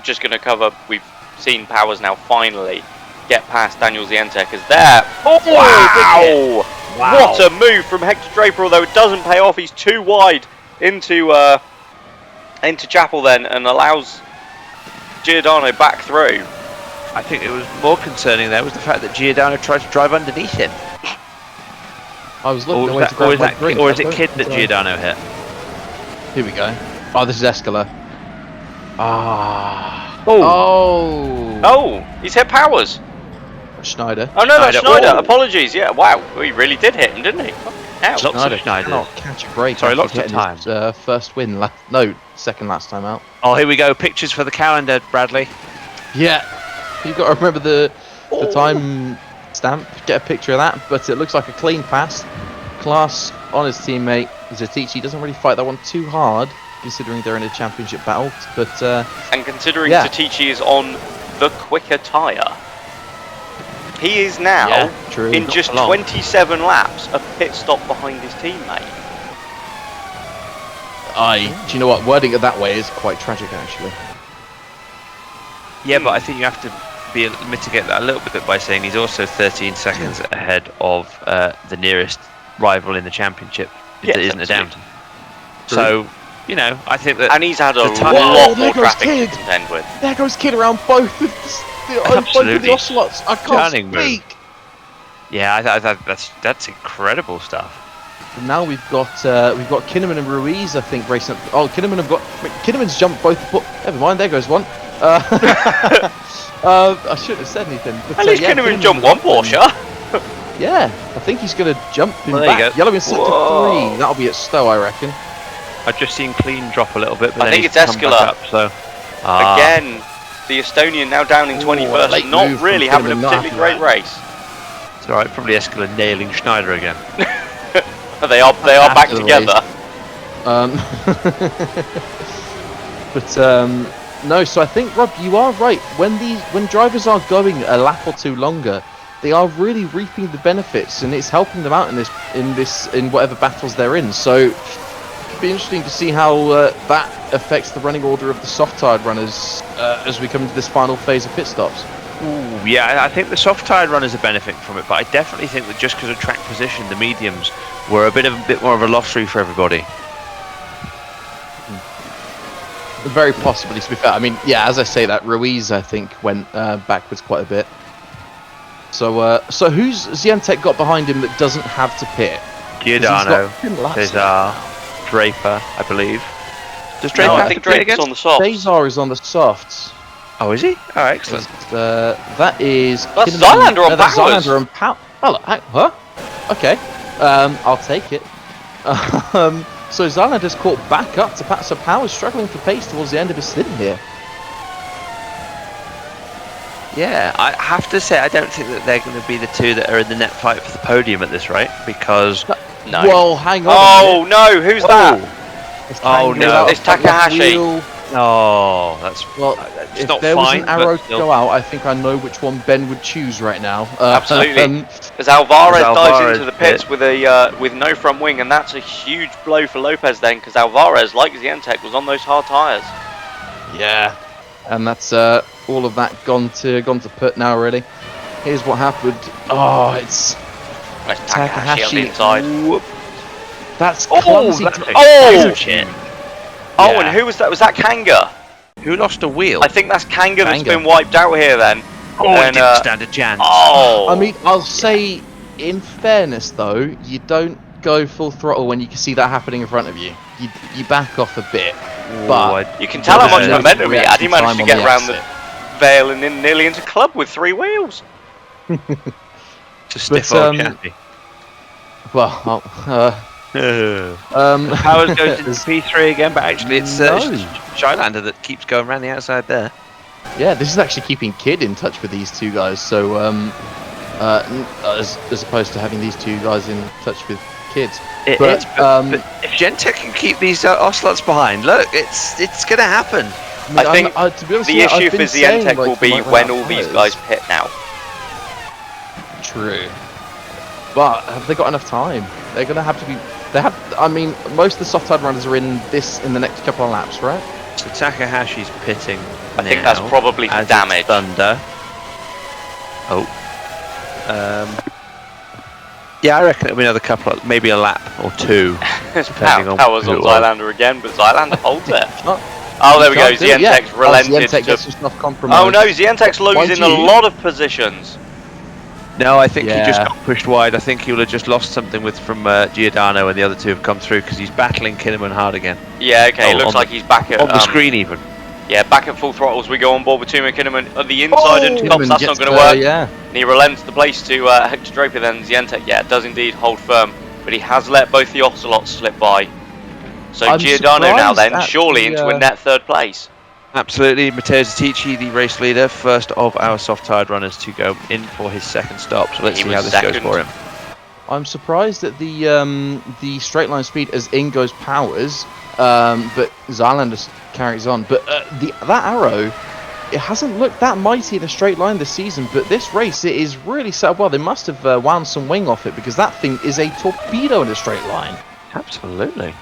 just going to cover, we've seen Powers now finally get past Daniel Zientek as there. Oh, wow! What a move from Hector Draper, although it doesn't pay off. He's too wide into Chapel then, and allows Giordano back through. I think it was more concerning there was the fact that Giordano tried to drive underneath him. I was looking away to grab my drink. Or is it Kidd that Giordano hit? Here we go. Oh, this is Escalar. Ah. Oh, he's hit Powers. Schneider. Oh no, that's Schneider. Oh. Apologies. Yeah, wow, he really did hit him, didn't he? Hell. Lots of Schneider Schneider. cannot catch a break. Sorry, after lots of getting time. his, first win. Second last time out. Oh, here we go. Pictures for the calendar, Bradley. Yeah. You've got to remember the time stamp. Get a picture of that. But it looks like a clean pass. Class on his teammate Zatici doesn't really fight that one too hard, considering they're in a championship battle. But and considering yeah. Zatici is on the quicker tyre, he is now true. in Not just for long. 27 laps a pit stop behind his teammate. Do you know what? Wording it that way is quite tragic, actually. Yeah, but I think you have to mitigate that a little bit by saying he's also 13 seconds ahead of the nearest rival in the championship that isn't a Downton. So, you know, I think that... And he's had a Whoa, lot there more goes traffic Kid. to contend with. There goes Kid around both of the Ocelots. I can't Stunning move. speak. Yeah, that's incredible stuff. And now we've got Kinnaman and Ruiz, I think, racing up. Oh, Kinnaman's jumped both. Never mind, there goes one. I shouldn't have said anything. But, At least Kinnaman jumped one Porsche. Yeah, I think he's going to jump him Well, there you back. go. Yellow in sector Whoa. 3. That'll be at Stowe, I reckon. I've just seen Clean drop a little bit, but I then think he's it's come back Escala. up, so Again, the Estonian now down in 21st, late not move really from having a Kinnaman, not particularly happy great with race. it's alright. Probably Escala nailing Schneider again. They are back After the together. No, so I think, Rob, you are right. When drivers are going a lap or two longer, they are really reaping the benefits, and it's helping them out in whatever battles they're in. So it'll be interesting to see how that affects the running order of the soft-tired runners as we come into this final phase of pit stops. Ooh, yeah, I think the soft-tired runners are benefiting from it, but I definitely think that just because of track position, the mediums were a bit more of a lottery for everybody. Very possibly, to be fair. I mean, yeah, as I say that, Ruiz, I think, went backwards quite a bit. So who's Zientech got behind him that doesn't have to pit? Giordano, Cesar, Draper, I believe. Does Draper No, I have think to pit Drake's again? on the softs. Cesar is on the softs. Oh, is he? Oh, excellent. That is... That's Kinnaman- Zylander on that's Powers. Zylander on huh? Okay. I'll take it. So Zylander's caught back up to Pat. So Powers struggling for pace towards the end of his stint here. Yeah, I have to say, I don't think that they're going to be the two that are in the net fight for the podium at this rate, because... No. Well, hang on. Oh no, who's that? Oh, no. Without It's a front left Takahashi. wheel. Oh, that's... Well, it's if not there fine, was an arrow but to still. go out, I think I know which one Ben would choose right now. Absolutely. As Alvarez dives Alvarez into the pits with no front wing, and that's a huge blow for Lopez then, because Alvarez, like Zientech, was on those hard tyres. Yeah, and that's all of that gone to put now. Really, here's what happened. Oh, it's That's Takahashi on the inside. Whoop. that's Oh, clumsy. that's a Oh! huge hit. Oh, Yeah. and who was that? Was that Kanga? Who lost a wheel? I think that's Kanga that's Kanga. been wiped out here then. Oh, he And, didn't stand a chance. Oh! I mean, I'll say, in fairness though, you don't go full throttle when you can see that happening in front of you. You back off a bit, but You can tell how much Yeah. momentum he had. He managed Time to on get the around the exit. Vale and in nearly into club with 3 wheels. It's a stiff But, old chappy. well, Powers goes into P3 again, but actually it's No. Shylander that keeps going around the outside there. yeah, this is actually keeping Kid in touch with these two guys. So, as opposed to having these two guys in touch with Kids. It But, is, but if Gentech can keep these Ocelots behind, look, it's going to happen. mean, I think to be honest, The yeah, I've issue for been saying, Zientech like, will they be might run when out all of these tyres. guys pit now. True. But have they got enough time? They're going to have to be. They have. I mean, most of the soft-tide runners are in the next couple of laps, right? So Takahashi's pitting. I think that's probably for as damage. it's Thunder. Oh. Yeah, I reckon it'll be another couple, maybe a lap or two. depending on Powers who on it was. Zylander again, but Zylander holds it. Oh, Oh, there we go. can't do it, yeah. Zientech's relented. Zientech to- gets some stuff compromised. Oh no, Zientech's losing a YG. lot of positions. No, I think he just Yeah. got pushed wide. I think he will have just lost something from Giordano, and the other two have come through because he's battling Kinnaman hard again. Yeah, okay, Oh, looks on like he's back at On the screen, even. Yeah, back at full throttle as we go on board with Tuma Kinnaman on the inside into Kinnaman Cops. That's not gets going to work. Yeah. And he relents the place to Hector Draper. Then Zientech, yeah, does indeed hold firm, but he has let both the Ocelots slip by. So I'm Giordano now surprised then at surely the, into a net 3rd place. Absolutely. Matteo Zetici, the race leader, first of our soft-tired runners to go in for his second stop. So let's He see was how this second. goes for him. I'm surprised at the straight line speed as in goes Powers, but Zylander carries on. But that arrow, it hasn't looked that mighty in a straight line this season. But this race, it is really set up well. They must have wound some wing off it because that thing is a torpedo in a straight line. Absolutely.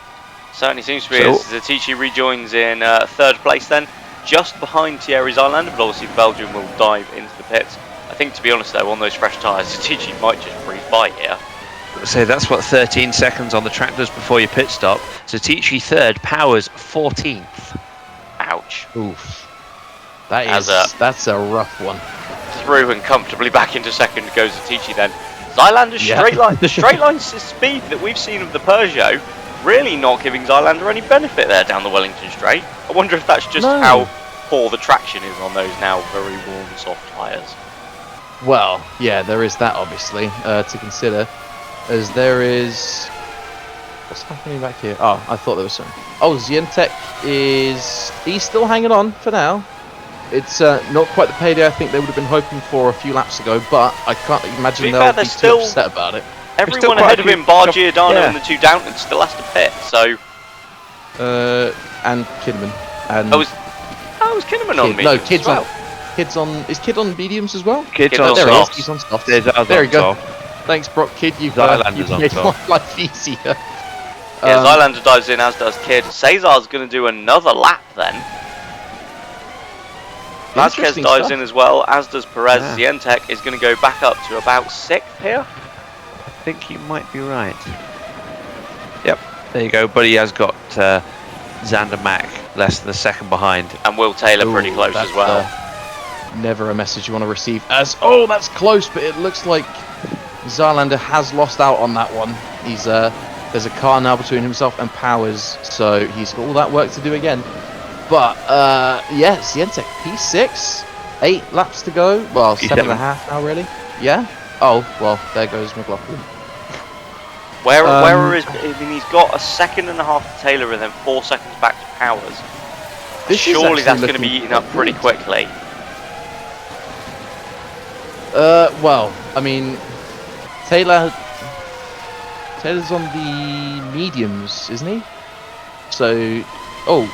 Certainly seems to be. So- As Zatici rejoins in 3rd place then, just behind Thierry Zylander, but obviously Belgium will dive into the pits. I think, to be honest though, on those fresh tyres, Zatici might just breeze by here. So that's what 13 seconds on the track does before your pit stop. Zatici 3rd, Powers 14th. Ouch. Oof. That As is that's a rough one. Through and comfortably back into 2nd goes Zatici then. Zylander's Yeah. straight line, the straight line speed that we've seen of the Peugeot, really not giving Zylander any benefit there down the Wellington Straight. I wonder if that's just No. how poor the traction is on those now very warm, soft tyres. Well, yeah, there is that obviously to consider, as there is. What's happening back here? Oh, I thought there was something. Oh, Zientek he's still hanging on for now. It's not quite the payday I think they would have been hoping for a few laps ago, but I can't imagine To be they'll fair, be they're too still- upset about it. Everyone quite ahead a of few him, bar top- Giordano yeah. and the 2 Downtons, still has to pit. So, And Kidman. And was Kinnaman on Kid, mediums no, as Kid's well? on. Kid's on. Is Kid on mediums as well? Kids Kid on on There he is. softs. He's on soft. There's ours There on you go. top. Thanks, Brock. Kid, you've Zylander's on made top. my life easier. Yeah, Um, Zylander dives in, as does Kid. Cesar's going to do another lap then. Vasquez Interesting dives stuff. in as well, as does Perez. Yeah. Zientek is going to go back up to about 6th here. I think you might be right. Yep, there you go. But he has got Xander Mack less than a second behind. And Will Taylor pretty Ooh, close that's, as well. Never a message you want to receive as, oh, that's close, but it looks like Zylander has lost out on that one. He's there's a car now between himself and Powers, so he's got all that work to do again. But yeah, Zientek P6, 8 laps to go. Well, P7. 7.5 now, really. Yeah. Oh well, there goes McLaughlin. Where is? I mean, he's got a 2.5 to Taylor and then 4 seconds back to Powers. This is Surely actually that's going to be looking eaten up pretty quite good. quickly. Well, I mean, Taylor's on the mediums, isn't he? So, oh,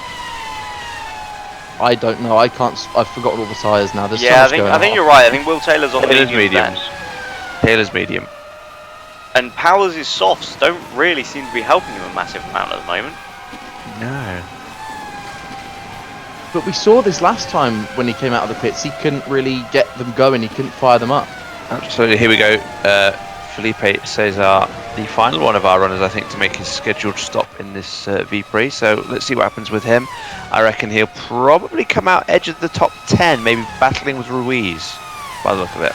I don't know. I can't. I've forgotten all the tyres now. There's so Yeah, much going I think on. you're right. I think Will Taylor's on Taylor's mediums then. mediums. Taylor's medium. And Powers' softs don't really seem to be helping him a massive amount at the moment. No. But we saw this last time when he came out of the pits. He couldn't really get them going. He couldn't fire them up. Absolutely. Here we go. Felipe Cesar, the final one of our runners, I think, to make his scheduled stop in this V-Prix. So let's see what happens with him. I reckon he'll probably come out edge of the top 10, maybe battling with Ruiz, by the look of it.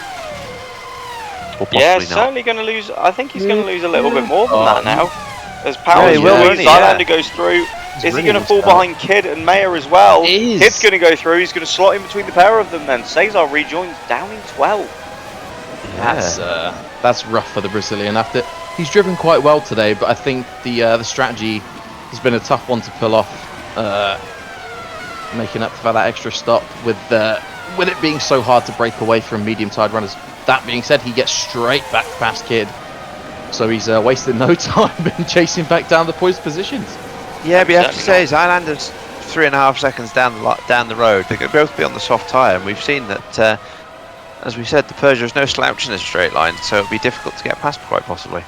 Or possibly Yeah, not. certainly going to lose. I think he's going to lose a little bit more than Oh, that now. As Powers he will, goes, won't he? Zylander Yeah. goes through. He's Is he really going to good fall start. behind Kid and Mayer as well? He is. Kid's going to go through. He's going to slot in between the pair of them then. Cesar rejoins down in 12. That's rough for the Brazilian. After he's driven quite well today, but I think the strategy has been a tough one to pull off. Making up for that extra stop with it being so hard to break away from medium-tired runners. That being said, he gets straight back past Kid, so he's wasted no time in chasing back down the poised positions. Yeah, but you have to say, Certainly Zylander's 3.5 seconds down the road. They could both be on the soft tyre, and we've seen that, as we said, the Peugeot is no slouch in a straight line, so it'll be difficult to get past quite possibly.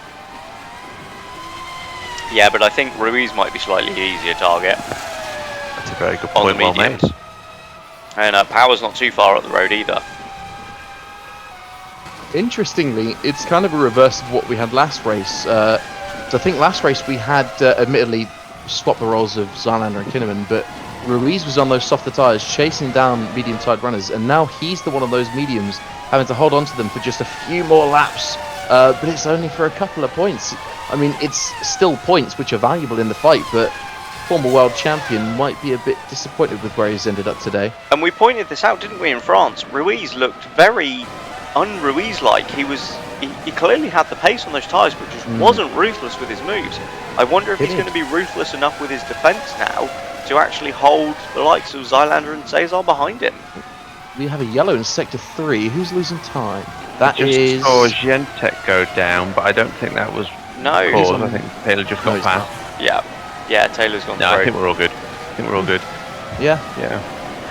Yeah, but I think Ruiz might be slightly easier target. That's a very good On the point, well made. mediums. And Power's not too far up the road either. Interestingly, it's kind of a reverse of what we had last race. So I think last race we had, admittedly, swapped the roles of Zylander and Kinnaman, but Ruiz was on those softer tyres, chasing down medium-tired runners, and now he's the one of those mediums, having to hold on to them for just a few more laps. But it's only for a couple of points. I mean, it's still points which are valuable in the fight, but former world champion might be a bit disappointed with where he's ended up today. And we pointed this out, didn't we, in France? Ruiz looked very un-Ruiz-like. He clearly had the pace on those tyres, but just wasn't ruthless with his moves. I wonder if he's going to be ruthless enough with his defence now to actually hold the likes of Zylander and Cesar behind him. We have a yellow in sector 3. Who's losing time? That Just is. saw Zientek go down, but I don't think that was No. cause. on- I think Taylor just No, got he's past. Yeah, Taylor's gone No, I through. think we're all good. I think we're all good. Yeah. Yeah.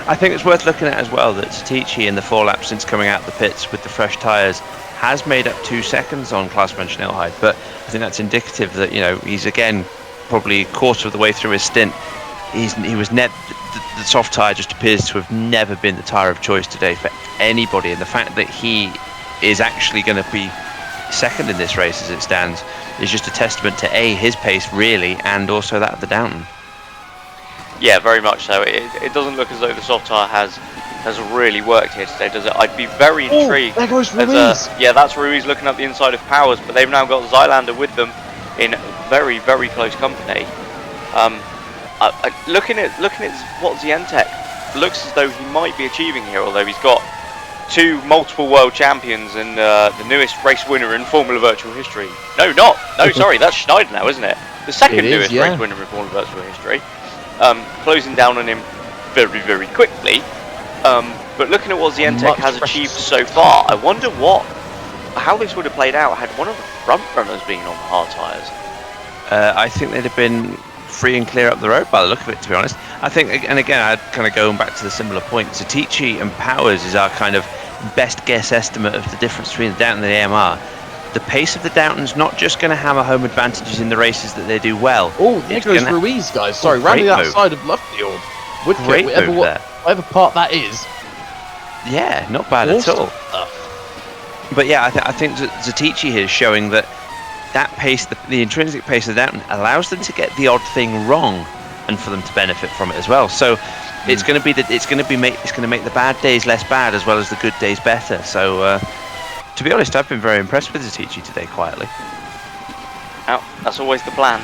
I think it's worth looking at as well that Satici in the 4 laps since coming out of the pits with the fresh tyres has made up 2 seconds on Klaus Schnellheit, but I think that's indicative that, you know, he's again probably a quarter of the way through his stint, the soft tyre just appears to have never been the tyre of choice today for anybody, and the fact that he is actually going to be second in this race as it stands is just a testament to his pace really, and also that of the Downton. Yeah, very much so. It doesn't look as though the soft tyre has really worked here today, does it? I'd be very intrigued. There goes Ruiz. Yeah, that's Ruiz looking up the inside of Powers, but they've now got Zylander with them in very, very close company. Looking at what Zientek looks as though he might be achieving here, although he's got two multiple world champions and the newest race winner in Formula Virtual history. No, sorry, that's Schneider now, isn't it? The second newest race winner in Formula Virtual history. Closing down on him very, very quickly. But looking at what Zientek has achieved so far, I wonder how this would have played out had one of the front runners been on the hard tyres. I think they'd have been free and clear up the road by the look of it, to be honest. I think, and again, I'd kind of going back to the similar point, Zatici and Powers is our kind of best guess estimate of the difference between the Downton and the AMR. The pace of the Downton's not just going to hammer home advantages in the races that they do well. Oh, there goes Ruiz, guys. Sorry, rounding outside of Lovefield. Whatever part that is. Yeah, not bad at all. But yeah, I think that Zatici here is showing that pace, the intrinsic pace of the Downton, allows them to get the odd thing wrong, and for them to benefit from it as well. So it's going to make the bad days less bad as well as the good days better. So to be honest, I've been very impressed with Zatici today, quietly. Oh, that's always the plan.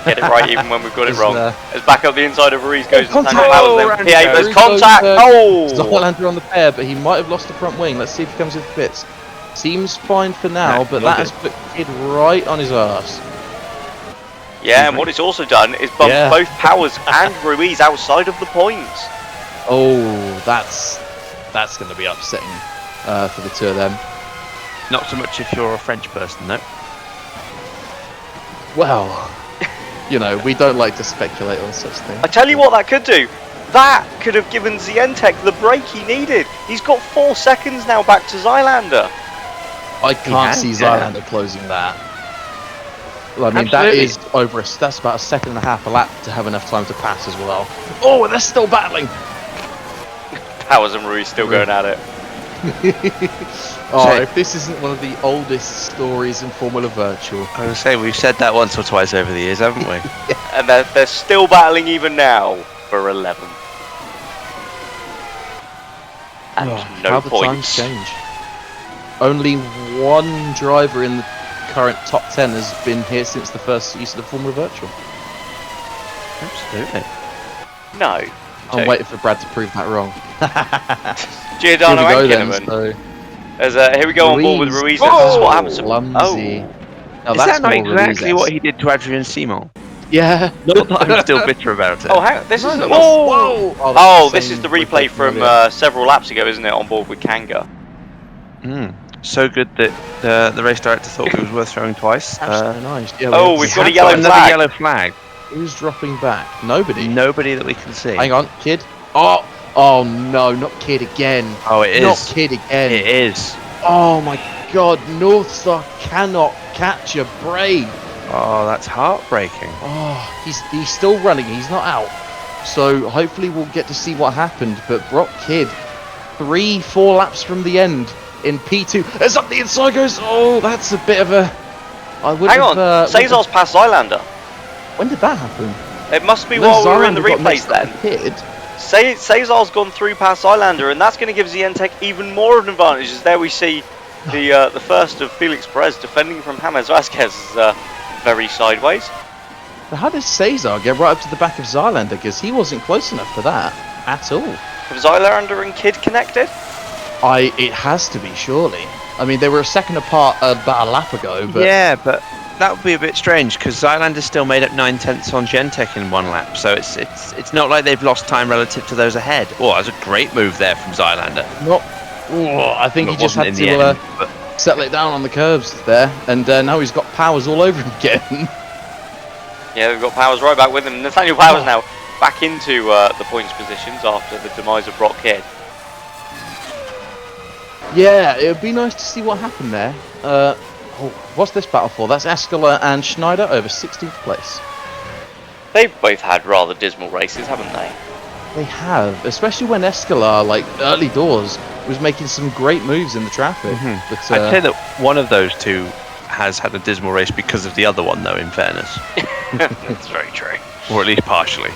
Get it right even when we've got it wrong. It's back up the inside of Ruiz, goes and Powers. There's contact. Zylander on the pair, but he might have lost the front wing. Let's see if he comes into the pits. Seems fine for now, but that has put Kid right on his arse. Yeah, and what it's also done is bumped both Powers and Ruiz outside of the points. Oh, that's going to be upsetting for the two of them. Not so much if you're a French person, though. Well, you know, we don't like to speculate on such things. I tell you what that could do. That could have given Zientek the break he needed. He's got 4 seconds now back to Zylander. I can't see Zylander closing that. Well, I mean, that is that's about a second and a half a lap to have enough time to pass as well. Oh, they're still battling. Powers and Ruiz still going at it. If this isn't one of the oldest stories in Formula Virtual. I was saying, we've said that once or twice over the years, haven't we? And they're still battling even now for 11th. And no how the times points. change. Only one driver in the current top 10 has been here since the first season of Formula Virtual. Absolutely. No. I'm waiting for Brad to prove that wrong. Giordano and Kinnaman. Here we go on board with Ruiz. This is what happens to Clumsy. Now, is that not exactly what he did to Adrian Simon? Yeah. Not that I'm still bitter about it. Oh, hang on. This is this is the replay from several laps ago, isn't it? On board with Kanga. So good that the race director thought it was worth showing twice. Nice. Yeah, we've got a yellow flag. Another yellow flag. Who's dropping back? Nobody. Nobody that we can see. Hang on, Kid. Oh no, not Kid again. Oh, it is. Not Kid again. It is. Oh my God, Northstar cannot catch a break. Oh, that's heartbreaking. Oh, he's still running. He's not out. So hopefully we'll get to see what happened. But Brock Kidd, 3-4 laps from the end in P2. As up the inside goes. Oh, that's a bit of a. Hang on, Cesar's past Zylander. When did that happen? It must be while we were in the replays then. Cesar's gone through past Zylander, and that's going to give Zientek even more of an advantage. As there we see the first of Felix Perez defending from James Vasquez very sideways. But how did Cesar get right up to the back of Zylander? Because he wasn't close enough for that at all. Have Zylander and Kidd connected? It has to be, surely. I mean, they were a second apart about a lap ago, but... Yeah, but that would be a bit strange, because Zylander still made up 9/10 on Gentek in one lap, so it's not like they've lost time relative to those ahead. Oh, that was a great move there from Zylander. I think he just had to settle it down on the curbs there, and now he's got Powers all over him again. Yeah, we've got Powers right back with him. Nathaniel Powers now back into the points positions after the demise of Brock Kidd. Yeah, it would be nice to see what happened there. Oh, what's this battle for? That's Escala and Schneider over 16th place. They've both had rather dismal races, haven't they? They have, especially when Escala, like early doors, was making some great moves in the traffic. But, I'd say that one of those two has had a dismal race because of the other one, though, in fairness. That's very true. Or at least partially.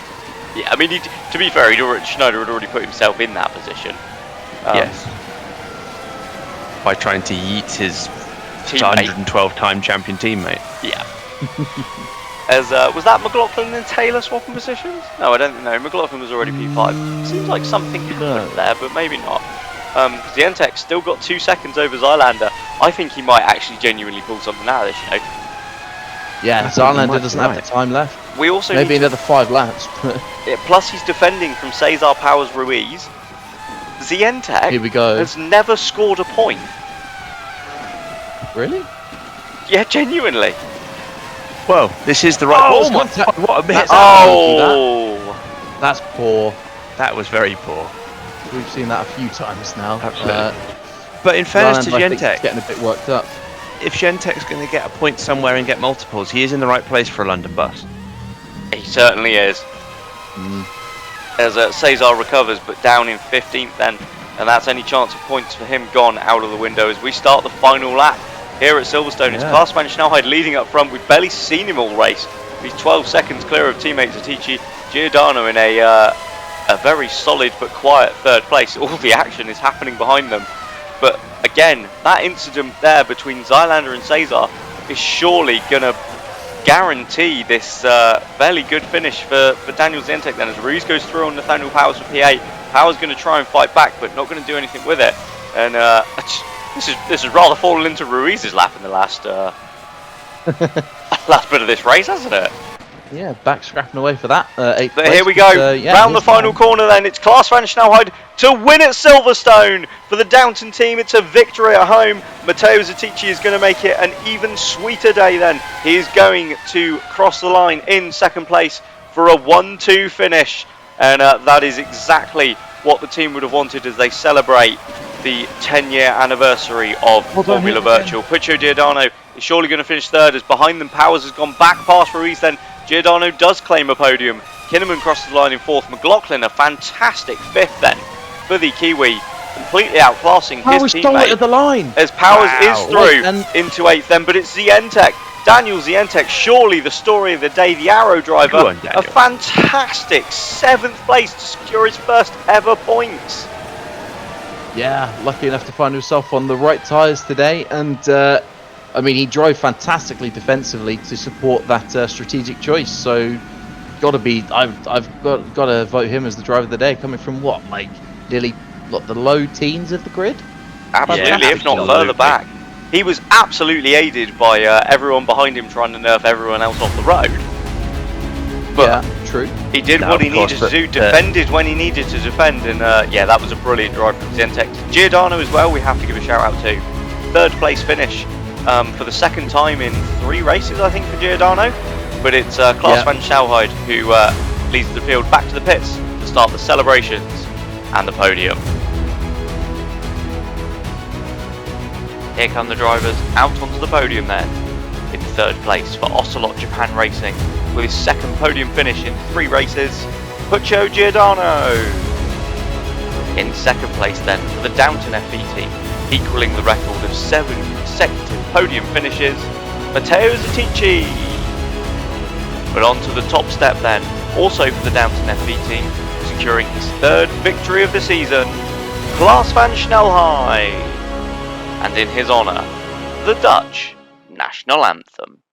Yeah, I mean, to be fair, Schneider had already put himself in that position. Yes. By trying to yeet his Teammate. 112-time champion teammate. Yeah. Was that McLaughlin and Taylor swapping positions? No, I don't think. No, McLaughlin was already P5. Seems like something happened there, but maybe not. Zientek still got 2 seconds over Zylander. I think he might actually genuinely pull something out of this, you know. yeah, Zylander doesn't have the time left. We also Maybe need another 5 laps. plus he's defending from Cesar Powers Ruiz. Zientek Here we go. has never scored a point. Really? Yeah, genuinely. Whoa, this is the right Oh, ball. my- What a miss. Oh! That's poor. That was very poor. We've seen that a few times now. Absolutely. But in fairness to Zylander, I think, is Gentek, getting a bit worked up. if Gentek's going to get a point somewhere and get multiples, he is in the right place for a London bus. He certainly is. As Cesar recovers, but down in 15th then, and that's any chance of points for him gone out of the window as we start the final lap here at Silverstone. It's Klaasman Schnellheid leading up front. We've barely seen him all race. He's 12 seconds clear of teammate Zatici. Giordano in a very solid but quiet third place. All the action is happening behind them. But again, that incident there between Zylander and Cesar is surely going to guarantee this fairly good finish for Daniel Zientek then, as Ruiz goes through on Nathaniel Powers for P8. Powers going to try and fight back, but not going to do anything with it. And this has rather fallen into Ruiz's lap in the last last bit of this race, hasn't it? Yeah, back scrapping away for that. 8th But place, here we go, round the final corner then. It's Klaas van Snelheid to win at Silverstone. For the Downton team, it's a victory at home. Matteo Zatici is going to make it an even sweeter day then. He is going to cross the line in second place for a 1-2 finish. And that is exactly what the team would have wanted as they celebrate the 10-year anniversary of Formula Virtual. Puccio Giordano is surely going to finish third, as behind them Powers has gone back past Ruiz then. Giordano does claim a podium. Kinnaman crosses the line in fourth. McLaughlin a fantastic fifth then for the Kiwi, completely outclassing his teammate. At the line. As Powers is through into eighth then, but it's Zientek. Daniel Zientek, surely the story of the day, the Arrow driver, a fantastic 7th place to secure his first ever points. Yeah, lucky enough to find himself on the right tyres today, and I mean, he drove fantastically defensively to support that strategic choice. So, I've got to vote him as the driver of the day, coming from nearly the low teens of the grid. Absolutely, if not further back. He was absolutely aided by everyone behind him trying to nerf everyone else off the road. But yeah, true. He did what he needed to do, defended when he needed to defend, and yeah, that was a brilliant drive from Zientek. Giordano as well, we have to give a shout out to. Third place finish for the second time in 3 races, I think, for Giordano. But it's Klaas van Snelheid who leads the field back to the pits to start the celebrations and the podium. Here come the drivers out onto the podium then. In third place for Ocelot Japan Racing, with his second podium finish in 3 races, Puccio Giordano. In second place then for the Downton FE team, equaling the record of 7 consecutive podium finishes, Matteo Zatici. But on to the top step then, also for the Downton FE team, securing his 3rd victory of the season, Klaas van Snelheid. And in his honour, the Dutch national anthem.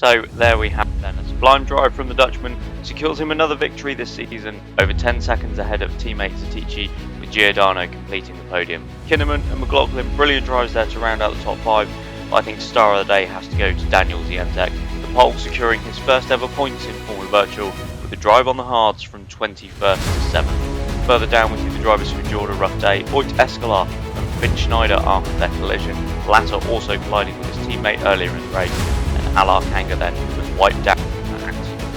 So there we have it then. A sublime drive from the Dutchman secures him another victory this season, over 10 seconds ahead of teammate Zatici, with Giordano completing the podium. Kinnaman and McLaughlin, brilliant drives there to round out the top 5, but I think star of the day has to go to Daniel Zientek, the Pole securing his first ever points in Formula Virtual with a drive on the hards from 21st to 7th. Further down we see the drivers who endured a rough day, Voigt Escalar and Finn Schneider after their collision, the latter also colliding with his teammate earlier in the race. Alar Kanga then was wiped out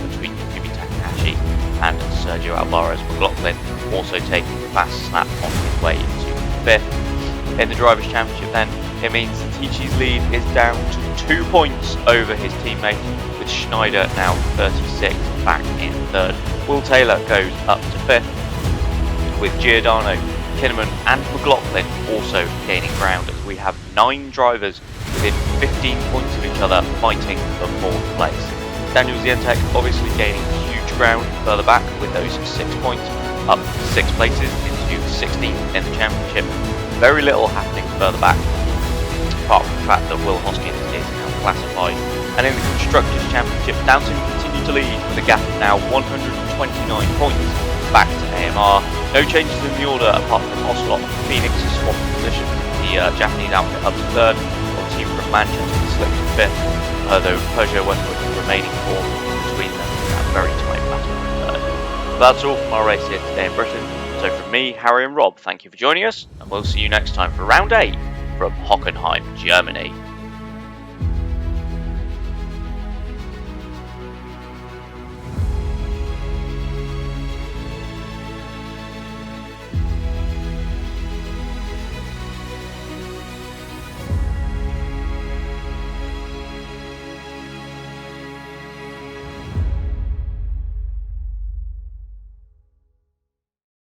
between Yumi Takahashi and Sergio Alvarez. McLaughlin also taking the fast snap on his way to 5th. In the Drivers' Championship then, it means Zatici's lead is down to 2 points over his teammate, with Schneider now 36 back in 3rd. Will Taylor goes up to 5th, with Giordano, Kinnaman and McLaughlin also gaining ground, as we have 9 drivers within 15 points of each other fighting for 4th place. Daniel Zientek obviously gaining huge ground further back with those 6 points, up 6 places into 16th in the championship. Very little happening further back, apart from the fact that Will Hoskins is now classified. And in the Constructors' Championship, Downton continue to lead with a gap of now 129 points back to AMR. No changes in the order apart from Ocelot and Phoenix swapping position. The Japanese outfit up to 3rd, team from Manchester slipped to 5th, although Peugeot went with the remaining 4th between them in that very tight battle for 3rd. That's all from our race here today in Britain. So from me, Harry and Rob, thank you for joining us, and we'll see you next time for round 8 from Hockenheim, Germany.